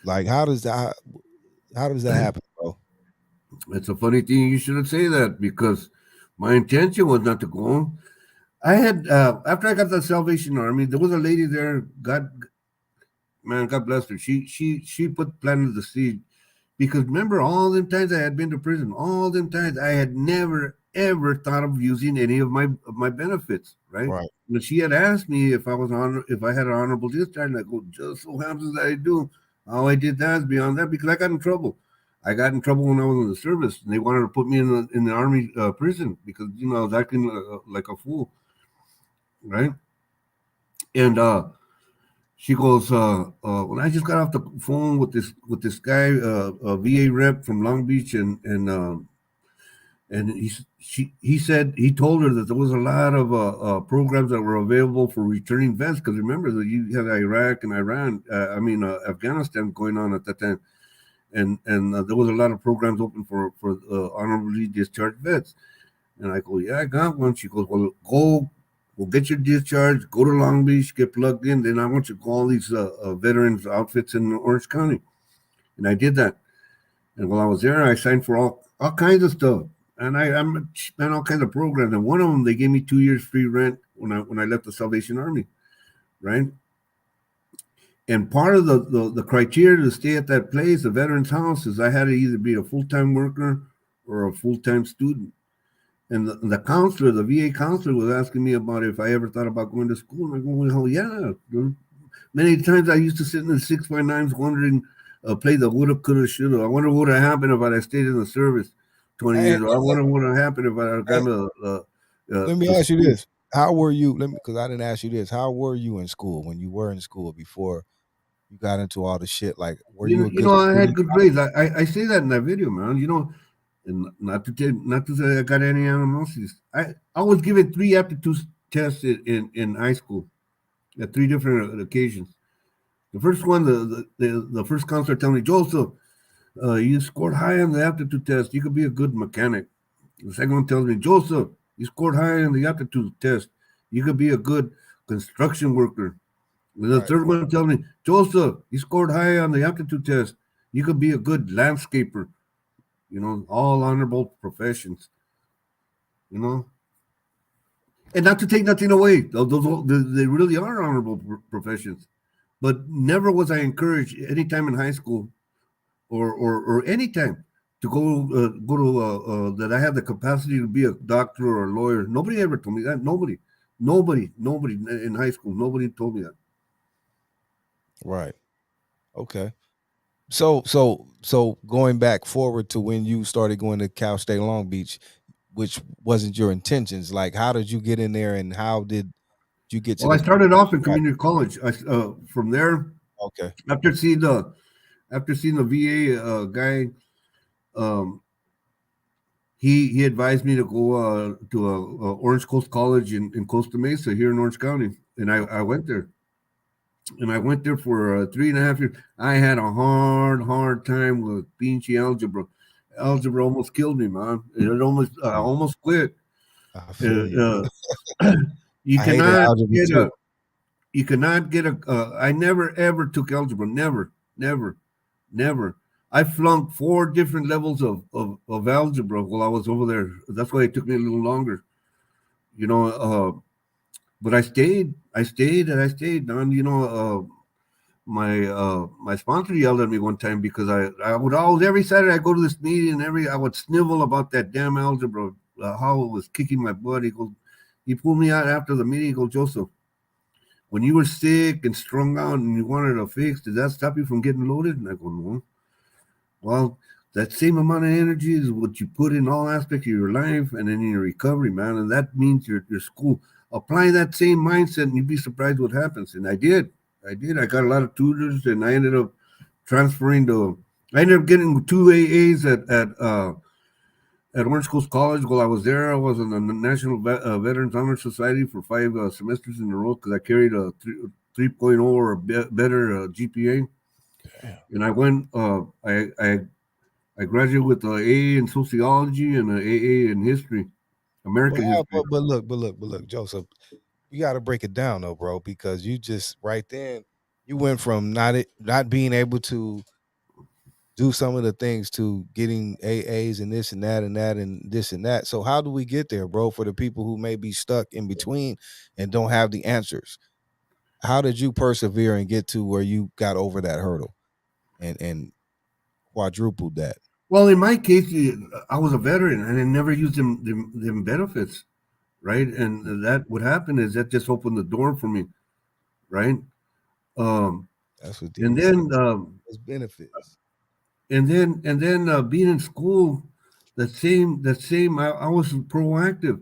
Speaker 2: Like, how does that happen, bro?
Speaker 3: It's a funny thing you shouldn't say that, because my intention was not to go. I had after I got the Salvation Army, there was a lady there. God bless her. She planted the seed, because remember all them times I had been to prison, all them times I had never ever thought of using any of my benefits, right? When she had asked me if I had an honorable discharge, and I go, just so happens that I do. How I did that is beyond that, because I got in trouble. I got in trouble when I was in the service, and they wanted to put me in the army prison because I was acting like a fool, right? And she goes, when I just got off the phone with this guy, a VA rep from Long Beach, and he said he told her that there was a lot of programs that were available for returning vets, because remember that you had Iraq and Iran, Afghanistan going on at that time, and there was a lot of programs open for honorably discharged vets. And I go, yeah, I got one. She goes, well, go get your discharge, go to Long Beach, get plugged in. Then I want you to call these veterans outfits in Orange County. And I did that. And while I was there, I signed for all kinds of stuff. And I spent all kinds of programs. And one of them, they gave me 2 years free rent when I left the Salvation Army, right? And part of the criteria to stay at that place, the veterans house, is I had to either be a full-time worker or a full-time student. And the counselor, the VA counselor, was asking me about if I ever thought about going to school. And I go, well, hell yeah. Many times I used to sit in the 6x9s wondering, play the woulda, coulda, shoulda. I wonder what would have happened if I'd stayed in the service 20 years. I wonder what would have happened if I had gone
Speaker 2: let me ask you this. How were you? Because I didn't ask you this. How were you in school when you were in school before you got into all the shit? Like, were you a good
Speaker 3: I had good grades. I say that in that video, man. And not to say I got any animosities. I was given 3 aptitude tests in high school at 3 different occasions. The first one, the first counselor told me, Joseph, you scored high on the aptitude test. You could be a good mechanic. The second one tells me, Joseph, you scored high on the aptitude test. You could be a good construction worker. And the third one tells me, Joseph, you scored high on the aptitude test. You could be a good landscaper. All honorable professions. And not to take nothing away. They really are honorable professions. But never was I encouraged anytime in high school or any time to go to that I have the capacity to be a doctor or a lawyer. Nobody ever told me that. Nobody in high school. Nobody told me that.
Speaker 2: Right. Okay. So going back forward to when you started going to Cal State Long Beach, which wasn't your intentions. Like, how did you get in there, and how did you get to?
Speaker 3: Well, I started off in community college. From there,
Speaker 2: okay.
Speaker 3: After seeing the VA guy, he advised me to go to Orange Coast College in Costa Mesa here in Orange County, and I went there. And I went there for 3.5 years. I had a hard time with beachy algebra. Algebra almost killed me, man. I almost quit.
Speaker 2: I feel you.
Speaker 3: You cannot get a. I never ever took algebra. Never. I flunked 4 different levels of algebra while I was over there. That's why it took me a little longer. But I stayed. My sponsor yelled at me one time because I would always, every Saturday I go to this meeting, and I would snivel about that damn algebra, how it was kicking my butt. He pulled me out after the meeting. He goes, Joseph, when you were sick and strung out and you wanted a fix, did that stop you from getting loaded? And I go, no. Well, that same amount of energy is what you put in all aspects of your life and then in your recovery, man. And that means your school. Apply that same mindset and you'd be surprised what happens. And I did. I got a lot of tutors, and I ended up I ended up getting 2 AAs at Orange Coast College. While I was there, I was in the National Veterans Honor Society for 5 semesters in a row because I carried a 3.0 or better GPA. Damn. And I went, I graduated with an AA in sociology and an AA in history, American history.
Speaker 2: But look, Joseph, you got to break it down though, bro, because you just right then you went from not being able to do some of the things to getting AAs and this and that and that and this and that. So how do we get there, bro? For the people who may be stuck in between and don't have the answers, how did you persevere and get to where you got over that hurdle and quadrupled that?
Speaker 3: Well, in my case, I was a veteran and I never used them benefits, right? And that what happened is that just opened the door for me, right?
Speaker 2: That's what. And
Speaker 3: then
Speaker 2: benefits.
Speaker 3: and then being in school, that same I was proactive.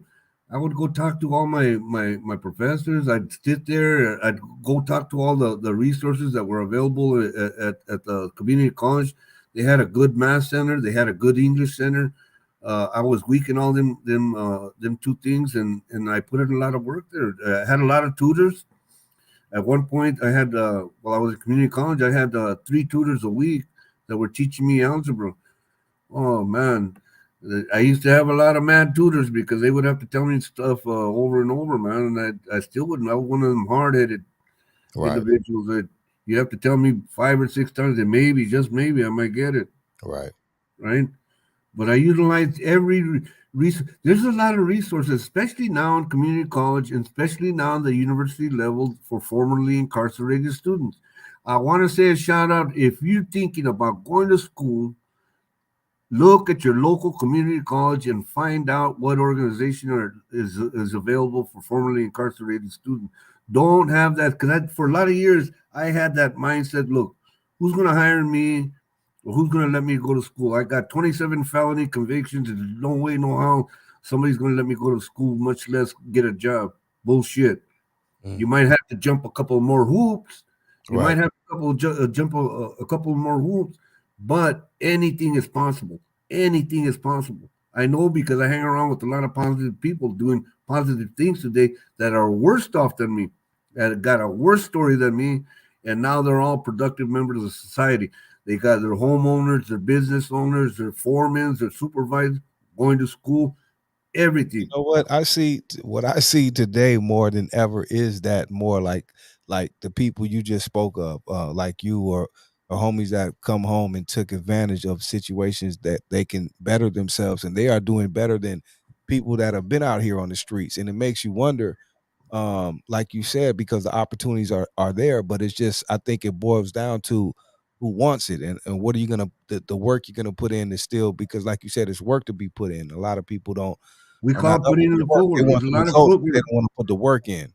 Speaker 3: I would go talk to all my professors. I'd sit there. I'd go talk to all the resources that were available at the community college. They had a good math center. They had a good English center. I was weak in all them two things, and I put in a lot of work there. I had a lot of tutors. At one point, I had while I was at community college, I had 3 tutors a week that were teaching me algebra. Oh man, I used to have a lot of mad tutors because they would have to tell me stuff over and over, man, and I still wouldn't. I was one of them hard-headed
Speaker 2: Right.
Speaker 3: individuals that you have to tell me 5 or 6 times, and maybe, just maybe, I might get it,
Speaker 2: Right.
Speaker 3: right? But I utilize every resource. There's a lot of resources, especially now in community college, and especially now in the university level for formerly incarcerated students. I want to say a shout out if you're thinking about going to school. Look at your local community college and find out what organization is available for formerly incarcerated students. Don't have that because for a lot of years I had that mindset. Look, who's going to hire me, or who's going to let me go to school? I got 27 felony convictions, and there's no way, no how somebody's going to let me go to school, much less get a job. Bullshit. You might have to jump a couple more hoops. You
Speaker 2: Right.
Speaker 3: might have jump a couple more hoops, but anything is possible. Anything is possible. I know because I hang around with a lot of positive people doing positive things today that are worse off than me, that got a worse story than me, and now they're all productive members of society. They got their homeowners, their business owners, their foremen, their supervisors, going to school,
Speaker 2: You
Speaker 3: everything.
Speaker 2: know what what I see today more than ever is that more like the people you just spoke of, like you or homies that come home and took advantage of situations that they can better themselves, and they are doing better than people that have been out here on the streets. And it makes you wonder, like you said, because the opportunities are there, but it's just, I think it boils down to who wants it, and what are you gonna the work you're gonna put in is still, because like you said, it's work to be put in. A lot of people don't
Speaker 3: We
Speaker 2: are not
Speaker 3: call
Speaker 2: done with
Speaker 3: putting in
Speaker 2: the
Speaker 3: the
Speaker 2: work. They
Speaker 3: footwork.
Speaker 2: want
Speaker 3: There's a
Speaker 2: the
Speaker 3: lot of
Speaker 2: results, but they
Speaker 3: footwork.
Speaker 2: don't want to put the work in.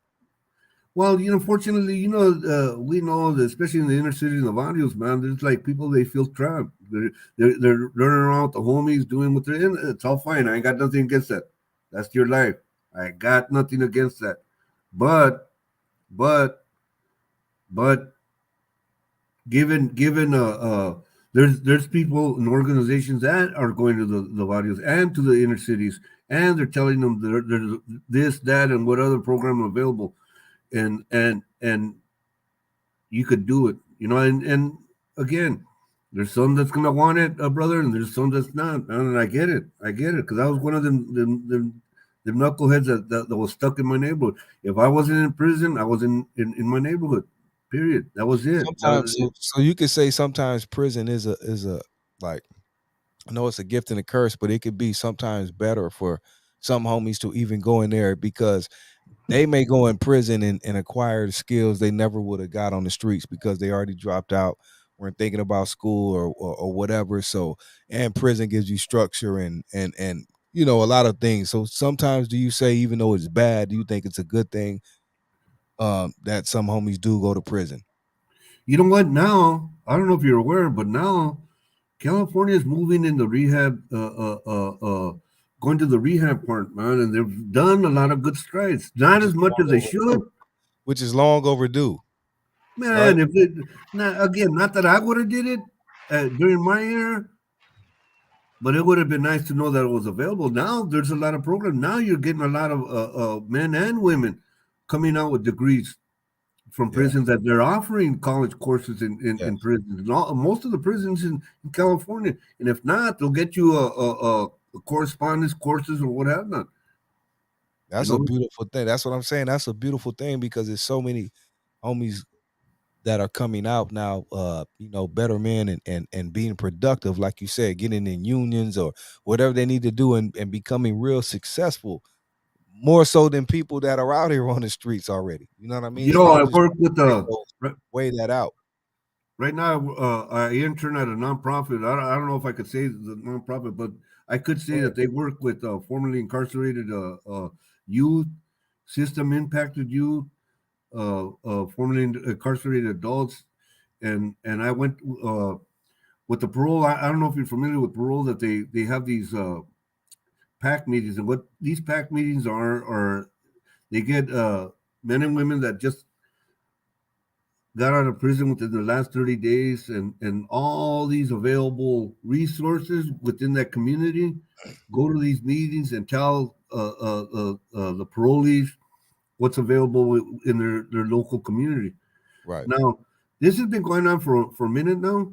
Speaker 3: Well, fortunately, we know that especially in the inner city and the barrios, man, there's like people they feel trapped. They're running around with the homies doing what they're in. It's all fine. I ain't got nothing against that. That's your life. I got nothing against that. But but but given there's people and organizations that are going to the barrios and to the inner cities, and they're telling them there's this, that, and what other program available, and you could do it, and again, there's some that's gonna want it, brother, and there's some that's not, man, and I get it, because I was one of them knuckleheads that was stuck in my neighborhood. If I wasn't in prison, I was in my neighborhood. Period. That was it. That
Speaker 2: Sometimes,
Speaker 3: was it.
Speaker 2: so you could say sometimes prison is a like, I know it's a gift and a curse, but it could be sometimes better for some homies to even go in there, because they may go in prison and acquire the skills they never would have got on the streets because they already dropped out, weren't thinking about school or whatever. So, and prison gives you structure and a lot of things. So sometimes, do you say even though it's bad, do you think it's a good thing that some homies do go to prison?
Speaker 3: You know what? Now I don't know if you're aware, but now California is moving in the rehab, going to the rehab part, man, and they've done a lot of good strides. Not
Speaker 2: Which is
Speaker 3: as much
Speaker 2: long
Speaker 3: as they should,
Speaker 2: overdue. Which is long overdue, right?
Speaker 3: man. If it, now again, not that I would have did it during my era, but it would have been nice to know that it was available. Now there's a lot of programs. Now you're getting a lot of men and women coming out with degrees from
Speaker 2: Yeah.
Speaker 3: prisons that they're offering college courses in
Speaker 2: Yes.
Speaker 3: prisons. And most of the prisons in California. And if not, they'll get you a correspondence courses or what have not. You
Speaker 2: That's a
Speaker 3: know,
Speaker 2: beautiful thing. That's what I'm saying. That's a beautiful thing, because there's so many homies that are coming out now, better men and being productive, like you said, getting in unions or whatever they need to do, and becoming real successful, more so than people that are out here on the streets already. You know what I mean? So
Speaker 3: I
Speaker 2: I'm just
Speaker 3: work with
Speaker 2: trying to
Speaker 3: right,
Speaker 2: weigh that out.
Speaker 3: right now. I intern at a nonprofit. I don't know if I could say the nonprofit, but I could say that they work with formerly incarcerated youth, system impacted youth, formerly incarcerated adults, and I went with the parole, I don't know if you're familiar with parole, that they have these PAC meetings, and what these PAC meetings are they get men and women that just got out of prison within the last 30 days, and all these available resources within that community, go to these meetings and tell the parolees what's available in their local community.
Speaker 2: Right.
Speaker 3: Now, this has been going on for a minute now,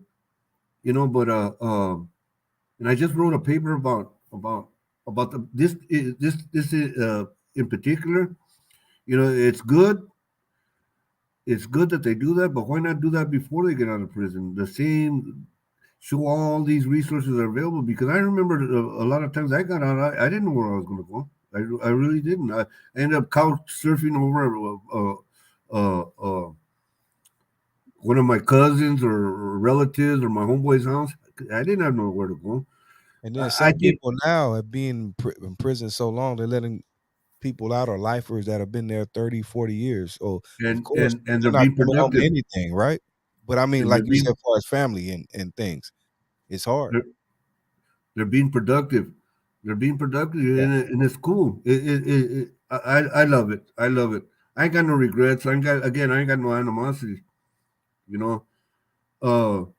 Speaker 3: but and I just wrote a paper about this in particular. It's good. It's good that they do that, but why not do that before they get out of prison? The same, show all these resources are available, because I remember a lot of times I got out, I didn't know where I was going to go. I really didn't. I ended up couch surfing over one of my cousins or relatives or my homeboy's house. I didn't have nowhere to go.
Speaker 2: And then some people now have been in prison so long, they're letting people out, or lifers that have been there 30, 40 years. So of course
Speaker 3: and
Speaker 2: they're
Speaker 3: they're
Speaker 2: not
Speaker 3: being
Speaker 2: coming home to
Speaker 3: productive.
Speaker 2: anything, right? But I mean,
Speaker 3: And
Speaker 2: like you said, as far as family and things, it's hard.
Speaker 3: They're being productive. They're being productive,
Speaker 2: Yeah.
Speaker 3: and it's cool. I love it. I love it. I ain't got no regrets. I ain't got no animosity. You know.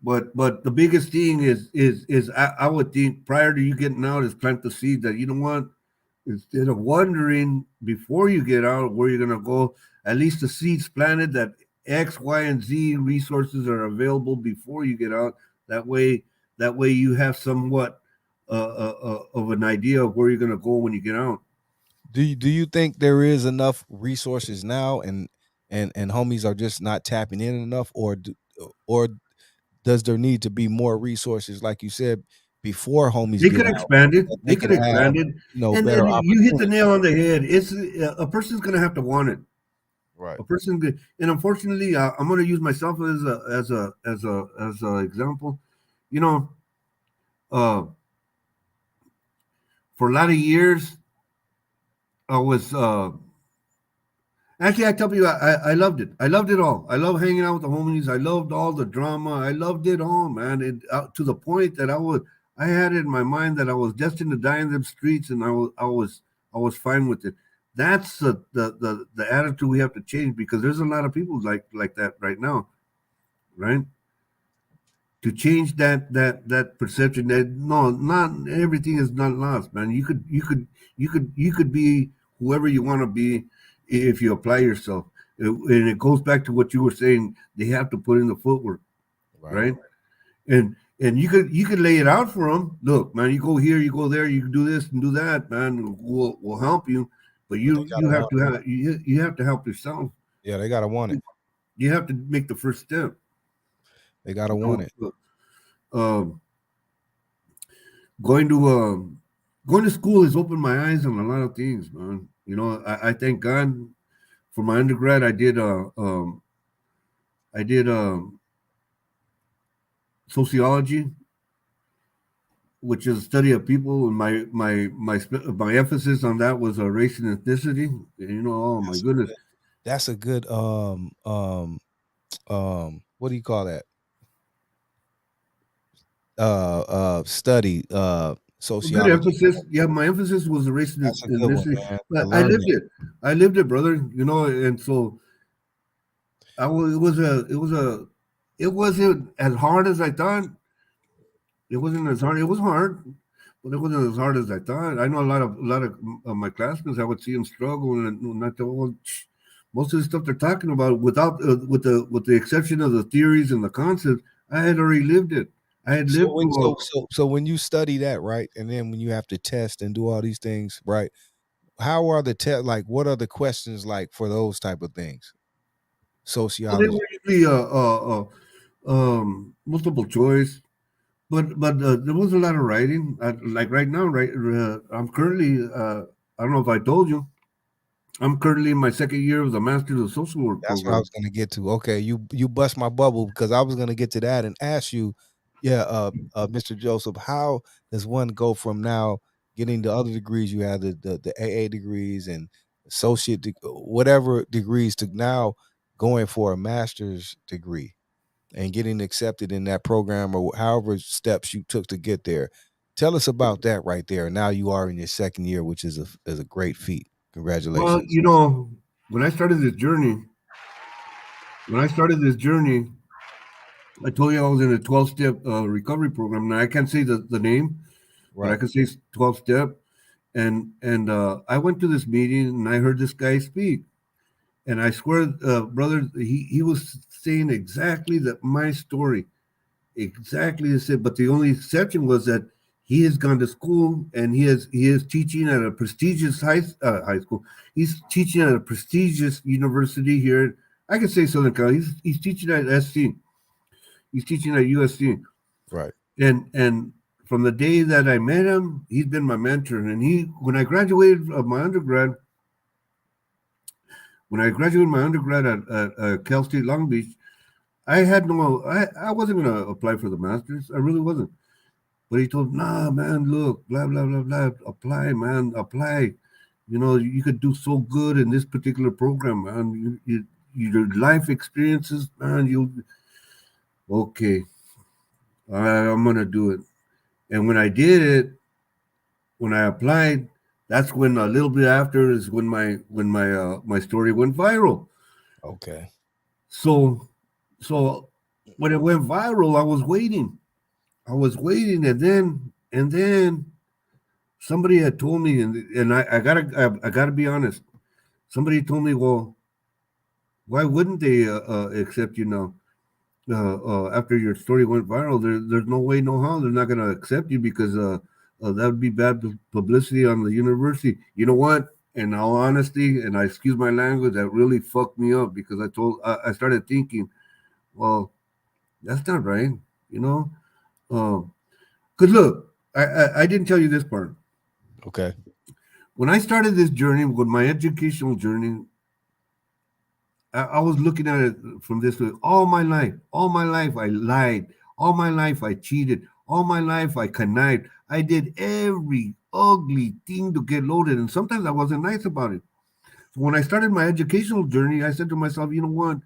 Speaker 3: But the biggest thing is I would think, prior to you getting out, is plant the seed that, you know what, instead of wondering before you get out where you're gonna go, at least the seeds planted that X, Y, and Z resources are available before you get out. That way you have somewhat of an idea of where you're gonna go when you get out.
Speaker 2: Do you think there is enough resources now, and homies are just not tapping in enough, or does there need to be more resources, like you said, before homies
Speaker 3: They
Speaker 2: get
Speaker 3: could
Speaker 2: out,
Speaker 3: expand it.
Speaker 2: that
Speaker 3: They
Speaker 2: they
Speaker 3: could
Speaker 2: can have,
Speaker 3: expand it,
Speaker 2: better
Speaker 3: and you hit the
Speaker 2: opportunities?
Speaker 3: nail on the head. It's a person's gonna have to want it.
Speaker 2: Right.
Speaker 3: A person could, and unfortunately, I'm going to use myself as a example. You know, uh, for a lot of years, I was actually. I tell you, I loved it. I loved it all. I love hanging out with the homies. I loved all the drama. I loved it all, man. To the point that I had it in my mind that I was destined to die in them streets, and I was fine with it. That's the attitude we have to change, because there's a lot of people like that right now, right? To change that perception that, no, not everything is not lost, man. You could be whoever you want to be if you apply yourself. And it goes back to what you were saying. They have to put in the footwork, right? And you could lay it out for them. Look, man, you go here, you go there, you can do this and do that, man. We'll help you, but
Speaker 2: But they
Speaker 3: you
Speaker 2: gotta
Speaker 3: have
Speaker 2: want
Speaker 3: to
Speaker 2: it.
Speaker 3: have you have to help yourself.
Speaker 2: Yeah, they gotta want it.
Speaker 3: You have to make the first step.
Speaker 2: They gotta want it.
Speaker 3: Um, going to going to school has opened my eyes on a lot of things, man. I thank God for my undergrad. I did sociology, which is a study of people, and my emphasis on that was race and ethnicity. And, oh my goodness,
Speaker 2: That's a good what do you call that? Study,
Speaker 3: good
Speaker 2: sociology.
Speaker 3: emphasis. Yeah, my emphasis was the race and
Speaker 2: That's a good one,
Speaker 3: ethnicity,
Speaker 2: man, to
Speaker 3: but I
Speaker 2: learn
Speaker 3: lived
Speaker 2: that.
Speaker 3: it. I lived it, brother. And so I was. It wasn't as hard as I thought. It wasn't as hard. It was hard, but it wasn't as hard as I thought. I know a lot of my classmates. I would see them struggle, and not the well, most of the stuff they're talking about, without with the exception of the theories and the concepts, I had already lived it. I had
Speaker 2: So
Speaker 3: lived
Speaker 2: when
Speaker 3: through.
Speaker 2: so when you study that, right, and then when you have to test and do all these things, right? How are the like? What are the questions like for those type of things?
Speaker 3: Well, they
Speaker 2: Sociology.
Speaker 3: were usually multiple choice, but there was a lot of writing. Like right now, right? I'm currently. I don't know if I told you. I'm currently in my second year of the Masters of Social Work
Speaker 2: That's what I
Speaker 3: program.
Speaker 2: was gonna get to. Okay, you bust my bubble, because I was gonna get to that and ask you, yeah, Mr. Joseph, how does one go from now getting the other degrees you have, the AA degrees and whatever degrees, to now going for a master's degree? and getting accepted in that program, or however steps you took to get there. Tell us about that right there. Now you are in your second year, which is a great feat. Congratulations.
Speaker 3: Well, you know, when I started this journey, I told you I was in a 12-step recovery program. Now I can't say the name, but I
Speaker 2: Right.
Speaker 3: can say 12-step. And I went to this meeting and I heard this guy speak. And I swear, brother, he was saying exactly my story, exactly the same. But the only exception was that he has gone to school and he is teaching at a prestigious high school. He's teaching at a prestigious university here. I can say Southern Cal. He's teaching at SC. He's teaching at USC.
Speaker 2: Right.
Speaker 3: And from the day that I met him, he's been my mentor. And when I graduated my undergrad, at Cal State Long Beach, I wasn't gonna apply for the masters. I really wasn't. But he told, nah, man, look, blah blah blah blah, apply, man, apply. You know, you could do so good in this particular program, man. Your life experiences, man. Okay, I'm gonna do it. And when I did it, when I applied, that's when a little bit after is when my story went viral.
Speaker 2: Okay.
Speaker 3: So when it went viral, I was waiting, and then somebody had told me, and I gotta be honest. Somebody told me, well, why wouldn't they accept you now? After your story went viral, there's no way, no how they're not gonna accept you because that would be bad publicity on the university. You know what? In all honesty, and I excuse my language, that really fucked me up because I started thinking, well, that's not right, you know. Because look, I didn't tell you this part.
Speaker 2: Okay.
Speaker 3: When I started this journey, with my educational journey, I was looking at it from this way. All my life, I lied. All my life, I cheated. All my life, I connived. I did every ugly thing to get loaded, and sometimes I wasn't nice about it. So when I started my educational journey, I said to myself, you know what?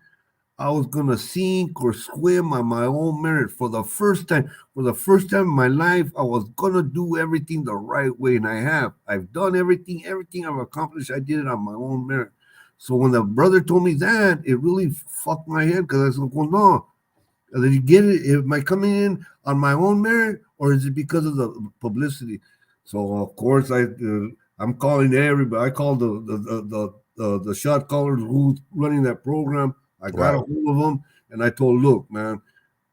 Speaker 3: I was gonna sink or swim on my own merit for the first time. For the first time in my life, I was gonna do everything the right way, and I have. I've done everything I've accomplished. I did it on my own merit. So when the brother told me that, it really fucked my head because I said, well, no. Did you get it? Am I coming in on my own merit, or is it because of the publicity? So of course I'm calling everybody. I called the shot callers who's running that program. I got a hold of them and I told, look, man,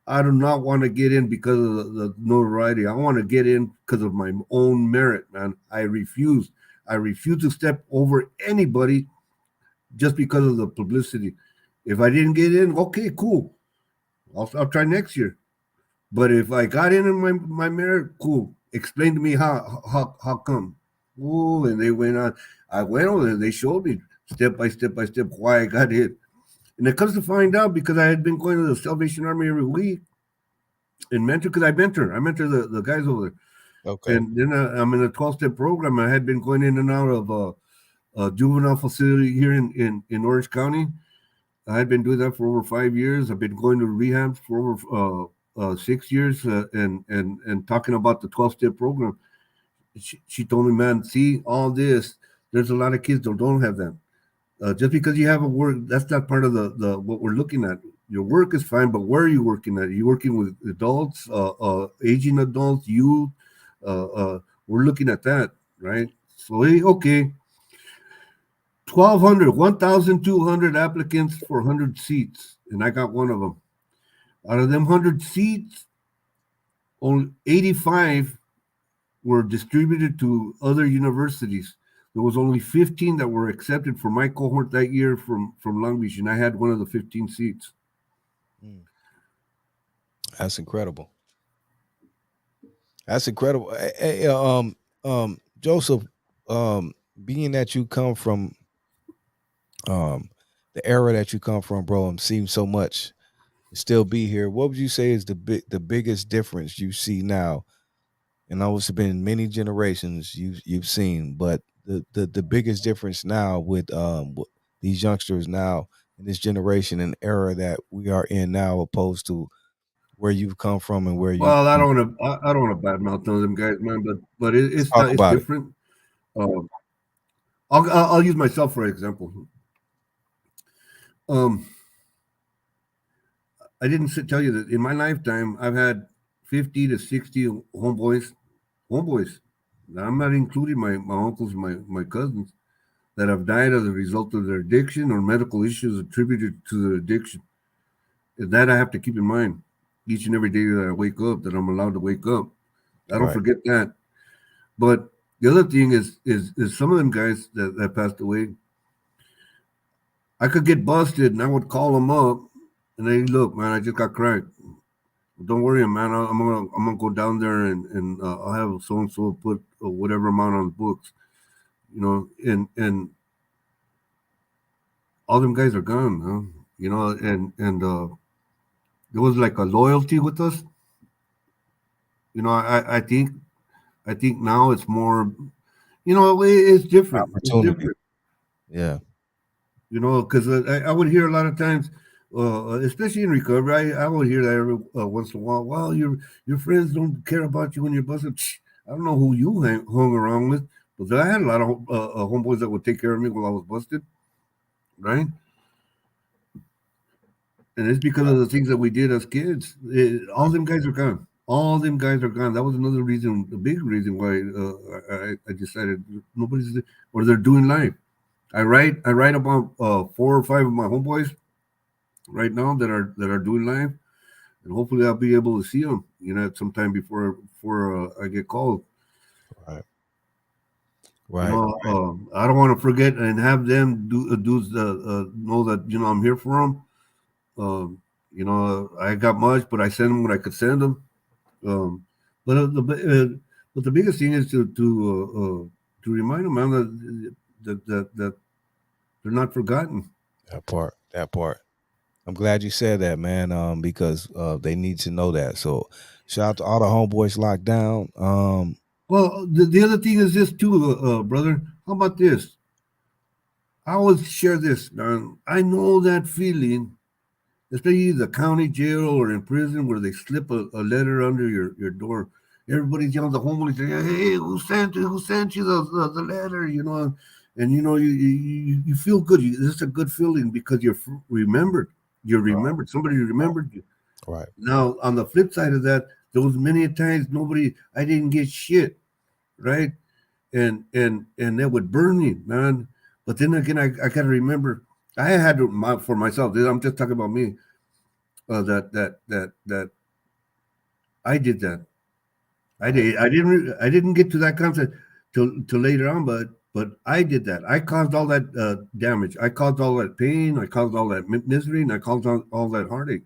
Speaker 3: I do not want to get in because of the notoriety. I want to get in because of my own merit, man. I refuse to step over anybody just because of the publicity. If I didn't get in, okay, cool. I'll try next year. But if I got in my merit, cool. Explain to me how come. Oh, and they went on. I went on and they showed me step by step why I got in. And it comes to find out because I had been going to the Salvation Army every week and mentor, because I mentor the guys over there.
Speaker 2: Okay.
Speaker 3: And then I'm in a 12-step program. I had been going in and out of a juvenile facility here in Orange County. I had been doing that for over 5 years. I've been going to rehab for over 6 years and talking about the 12-step program. She told me, man, see all this. There's a lot of kids that don't have that. Just because you have a work, that's not part of the what we're looking at. Your work is fine, but where are you working at? Are you working with adults, aging adults, youth? We're looking at that, right? So, hey, okay. 1,200 applicants for 100 seats, and I got one of them. Out of them 100 seats, only 85 were distributed to other universities. There was only 15 that were accepted for my cohort that year from Long Beach, and I had one of the 15 seats.
Speaker 2: That's incredible. That's incredible. Hey, Joseph, being that you come from the era that you come from, bro, and seen so much, still be here. What would you say is the biggest difference you see now? And I know it's been many generations you've seen, but the biggest difference now with these youngsters now in this generation and era that we are in now, opposed to where you've come from and where you.
Speaker 3: Well, I don't want to. I don't want to badmouth them guys, man. But it's
Speaker 2: talk
Speaker 3: not. It's
Speaker 2: about it.
Speaker 3: different. I'll use myself for example. I didn't tell you that in my lifetime I've had 50 to 60 homeboys. Now, I'm not including my uncles, my cousins that have died as a result of their addiction or medical issues attributed to their addiction. And that I have to keep in mind each and every day that I wake up, that I'm allowed to wake up. I don't forget that. But the other thing is some of them guys that passed away, I could get busted and I would call them up and they, look, man, I just got cracked. Don't worry, man. I'm gonna go down there and I'll have so and so put whatever amount on the books, you know. And all them guys are gone, huh? You know. And there was like a loyalty with us. You know, I think now it's more, you know, it's different. It's different.
Speaker 2: Yeah.
Speaker 3: You know, because I would hear a lot of times. Especially in recovery, I would hear that every once in a while. Well, your friends don't care about you when you're busted. I don't know who you hung around with, but I had a lot of homeboys that would take care of me while I was busted, right? And it's because of the things that we did as kids. All them guys are gone. All them guys are gone. That was another reason, a big reason why I decided nobody's, or they're doing life. I write about 4 or 5 of my homeboys right now that are doing live, and hopefully I'll be able to see them, you know, sometime before I get called.
Speaker 2: Right.
Speaker 3: You know, I don't want to forget and have them know that, you know, I'm here for them. You know, I got much, but I send them what I could send them. But the biggest thing is to remind them, man, that they're not forgotten.
Speaker 2: That part. I'm glad you said that, man, because they need to know that. So shout out to all the homeboys locked down.
Speaker 3: Well, the other thing is this too, brother. How about this? I always share this, man. I know that feeling, especially the county jail or in prison where they slip a letter under your door. Everybody's yelling, the homeless, hey, who sent you the letter, you know? And, you know, you feel good. It's a good feeling because you're remembered. You're remembered. Somebody remembered you.
Speaker 2: Right.
Speaker 3: Now, on the flip side of that, there was many times I didn't get shit, right? And that would burn me, man. But then again, I got to remember, I had to, for myself, I'm just talking about me, that I did that. I didn't get to that concept till later on, but I did that. I caused all that damage. I caused all that pain. I caused all that misery, and I caused all that heartache.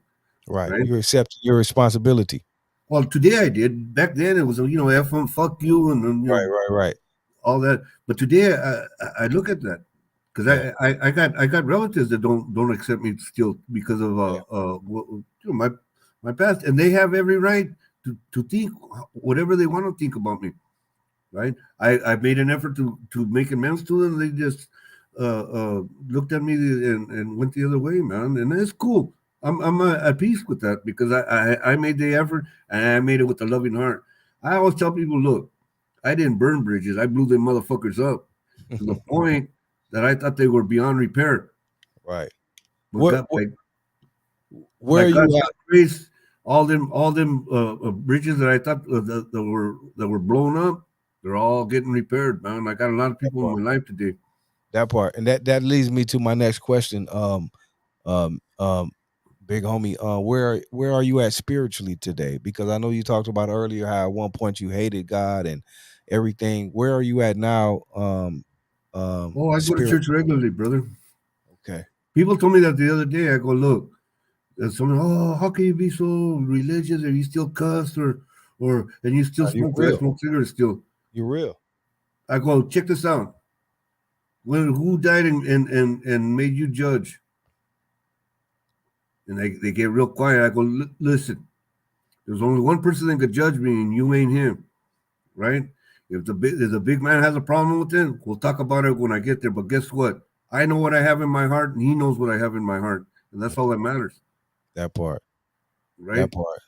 Speaker 2: Right. You accept your responsibility.
Speaker 3: Well, today I did. Back then it was, you know, F them, fuck you, and you know,
Speaker 2: right.
Speaker 3: all that. But today I look at that because I got relatives that don't accept me still because of you know, my past, and they have every right to think whatever they want to think about me. Right, I made an effort to make amends to them. They just looked at me and went the other way, man. And it's cool. I'm at peace with that because I made the effort and I made it with a loving heart. I always tell people, look, I didn't burn bridges. I blew them motherfuckers up to the point that I thought they were beyond repair.
Speaker 2: Right.
Speaker 3: Where are you at? Grace, all them bridges that I thought that were blown up, they're all getting repaired, man. I got a lot of people in my life today.
Speaker 2: That part, and that leads me to my next question. Big homie, where are you at spiritually today? Because I know you talked about earlier how at one point you hated God and everything. Where are you at now?
Speaker 3: I go to church regularly, brother.
Speaker 2: Okay.
Speaker 3: People told me that the other day. I go, look, someone, how can you be so religious and you still cuss or and you still smoke cigarettes still?
Speaker 2: You're real.
Speaker 3: I go, check this out. Who died and made you judge? And they get real quiet. I go, listen, there's only one person that could judge me, and you ain't him, right? If the big man has a problem with it, we'll talk about it when I get there. But guess what? I know what I have in my heart, and he knows what I have in my heart, and that's all that matters.
Speaker 2: That part.
Speaker 3: Right?
Speaker 2: That part.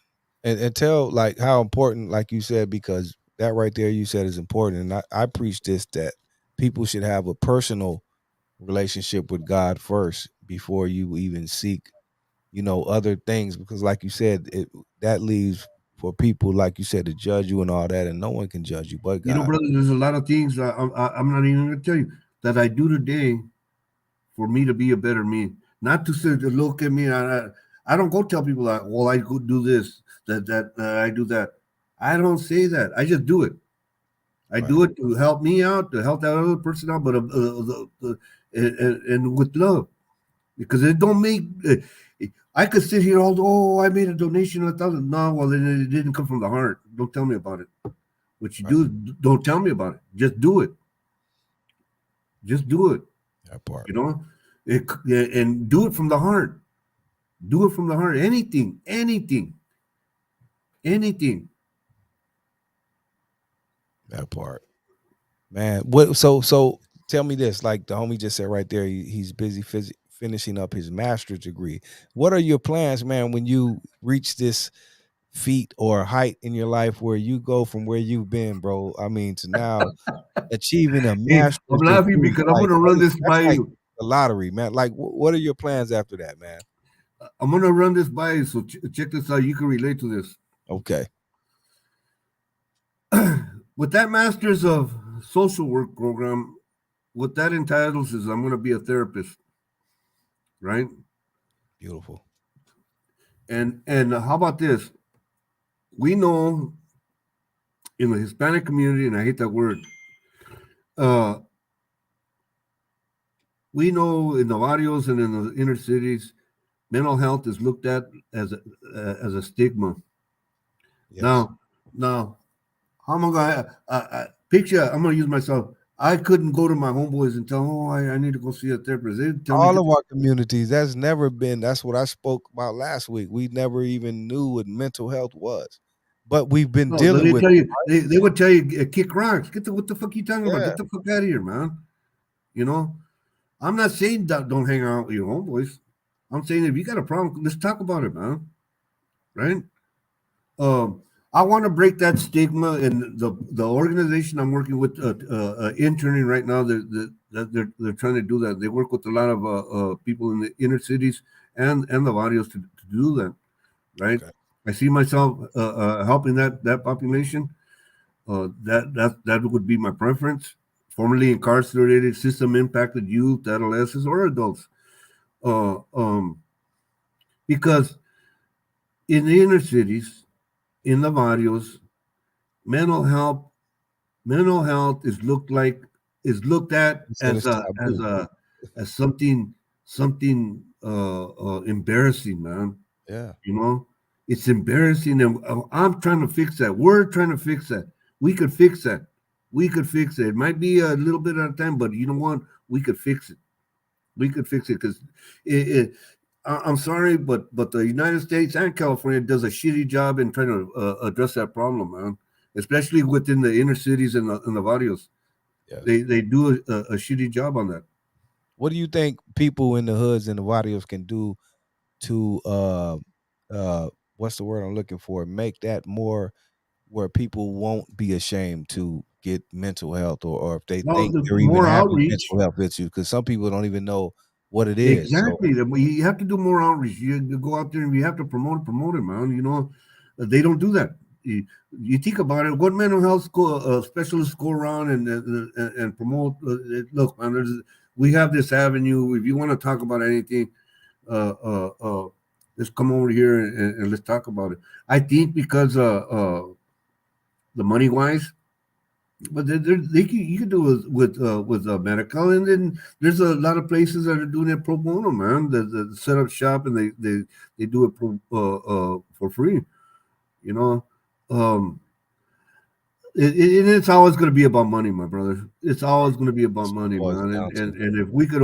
Speaker 2: And tell like how important, like you said, because that right there you said is important. And I preach this, that people should have a personal relationship with God first before you even seek, other things, because like you said, that leaves for people, like you said, to judge you and all that, and no one can judge you but God.
Speaker 3: Brother, there's a lot of things I'm not even going to tell you that I do today for me to be a better me. Not to say to look at me. I don't go tell people that, well, I go do this, that I do that. I don't say that. I just do it. I do it to help me out, to help that other person out, but and with love, because it don't make. I could sit here I made a donation of $1,000. No, well, then it didn't come from the heart. Don't tell me about it. What you do, don't tell me about it. Just do it. Just do it.
Speaker 2: That part.
Speaker 3: And do it from the heart. Do it from the heart. Anything.
Speaker 2: That part. Man, what? So tell me this. Like the homie just said right there, he's busy finishing up his master's degree. What are your plans, man, when you reach this feat or height in your life where you go from where you've been, bro? I mean, to now achieving a
Speaker 3: Hey,
Speaker 2: master's
Speaker 3: I'm laughing
Speaker 2: degree,
Speaker 3: because I'm going to run this by
Speaker 2: like
Speaker 3: you.
Speaker 2: the lottery, man. Like, what are your plans after that, man?
Speaker 3: I'm going to run this by you, so check this out. You can relate to this.
Speaker 2: Okay.
Speaker 3: With that Masters of Social Work program, what that entitles is I'm going to be a therapist, right?
Speaker 2: Beautiful.
Speaker 3: And how about this? We know in the Hispanic community, and I hate that word, we know in the barrios and in the inner cities, mental health is looked at as a stigma. Yes. Now, how am I gonna picture? I'm gonna use myself. I couldn't go to my homeboys and tell them, I need to go see a therapist. They tell
Speaker 2: all of our communities, that's what I spoke about last week. We never even knew what mental health was, but we've been dealing with
Speaker 3: it. They would tell you, kick rocks. What the fuck are you talking about? Get the fuck out of here, man. I'm not saying that don't hang out with your homeboys. I'm saying if you got a problem, let's talk about it, man. Right? I want to break that stigma, and the organization I'm working with, interning right now, they're trying to do that. They work with a lot of people in the inner cities and the barrios to do that, right? Okay. I see myself helping that population. That would be my preference. Formerly incarcerated, system impacted youth, adolescents, or adults, because in the inner cities, in the barrios, mental health is looked at as something embarrassing, man.
Speaker 2: Yeah.
Speaker 3: It's embarrassing, and I'm trying to fix that. We're trying to fix that. We could fix that. It might be a little bit at a time, but you know what? We could fix it. Because I'm sorry, but the United States and California does a shitty job in trying to address that problem, man. Especially within the inner cities and the barrios. Yes. They do a shitty job on that.
Speaker 2: What do you think people in the hoods and the barrios can do to what's the word I'm looking for? Make that more where people won't be ashamed to get mental health, or if they think they're even having mental health issues, because some people don't even know what it is.
Speaker 3: Exactly. So, you have to do more outreach. You go out there and you have to promote it, man. They don't do that. You think about it. What mental health specialists go around and promote? Look, man, we have this avenue. If you want to talk about anything, let's come over here and let's talk about it. I think because the money wise, but you can do it with medical, and then there's a lot of places that are doing it pro bono, man. That set up shop and they do it for free, It's always going to be about money, my brother. It's always going to be about money, man. And if we could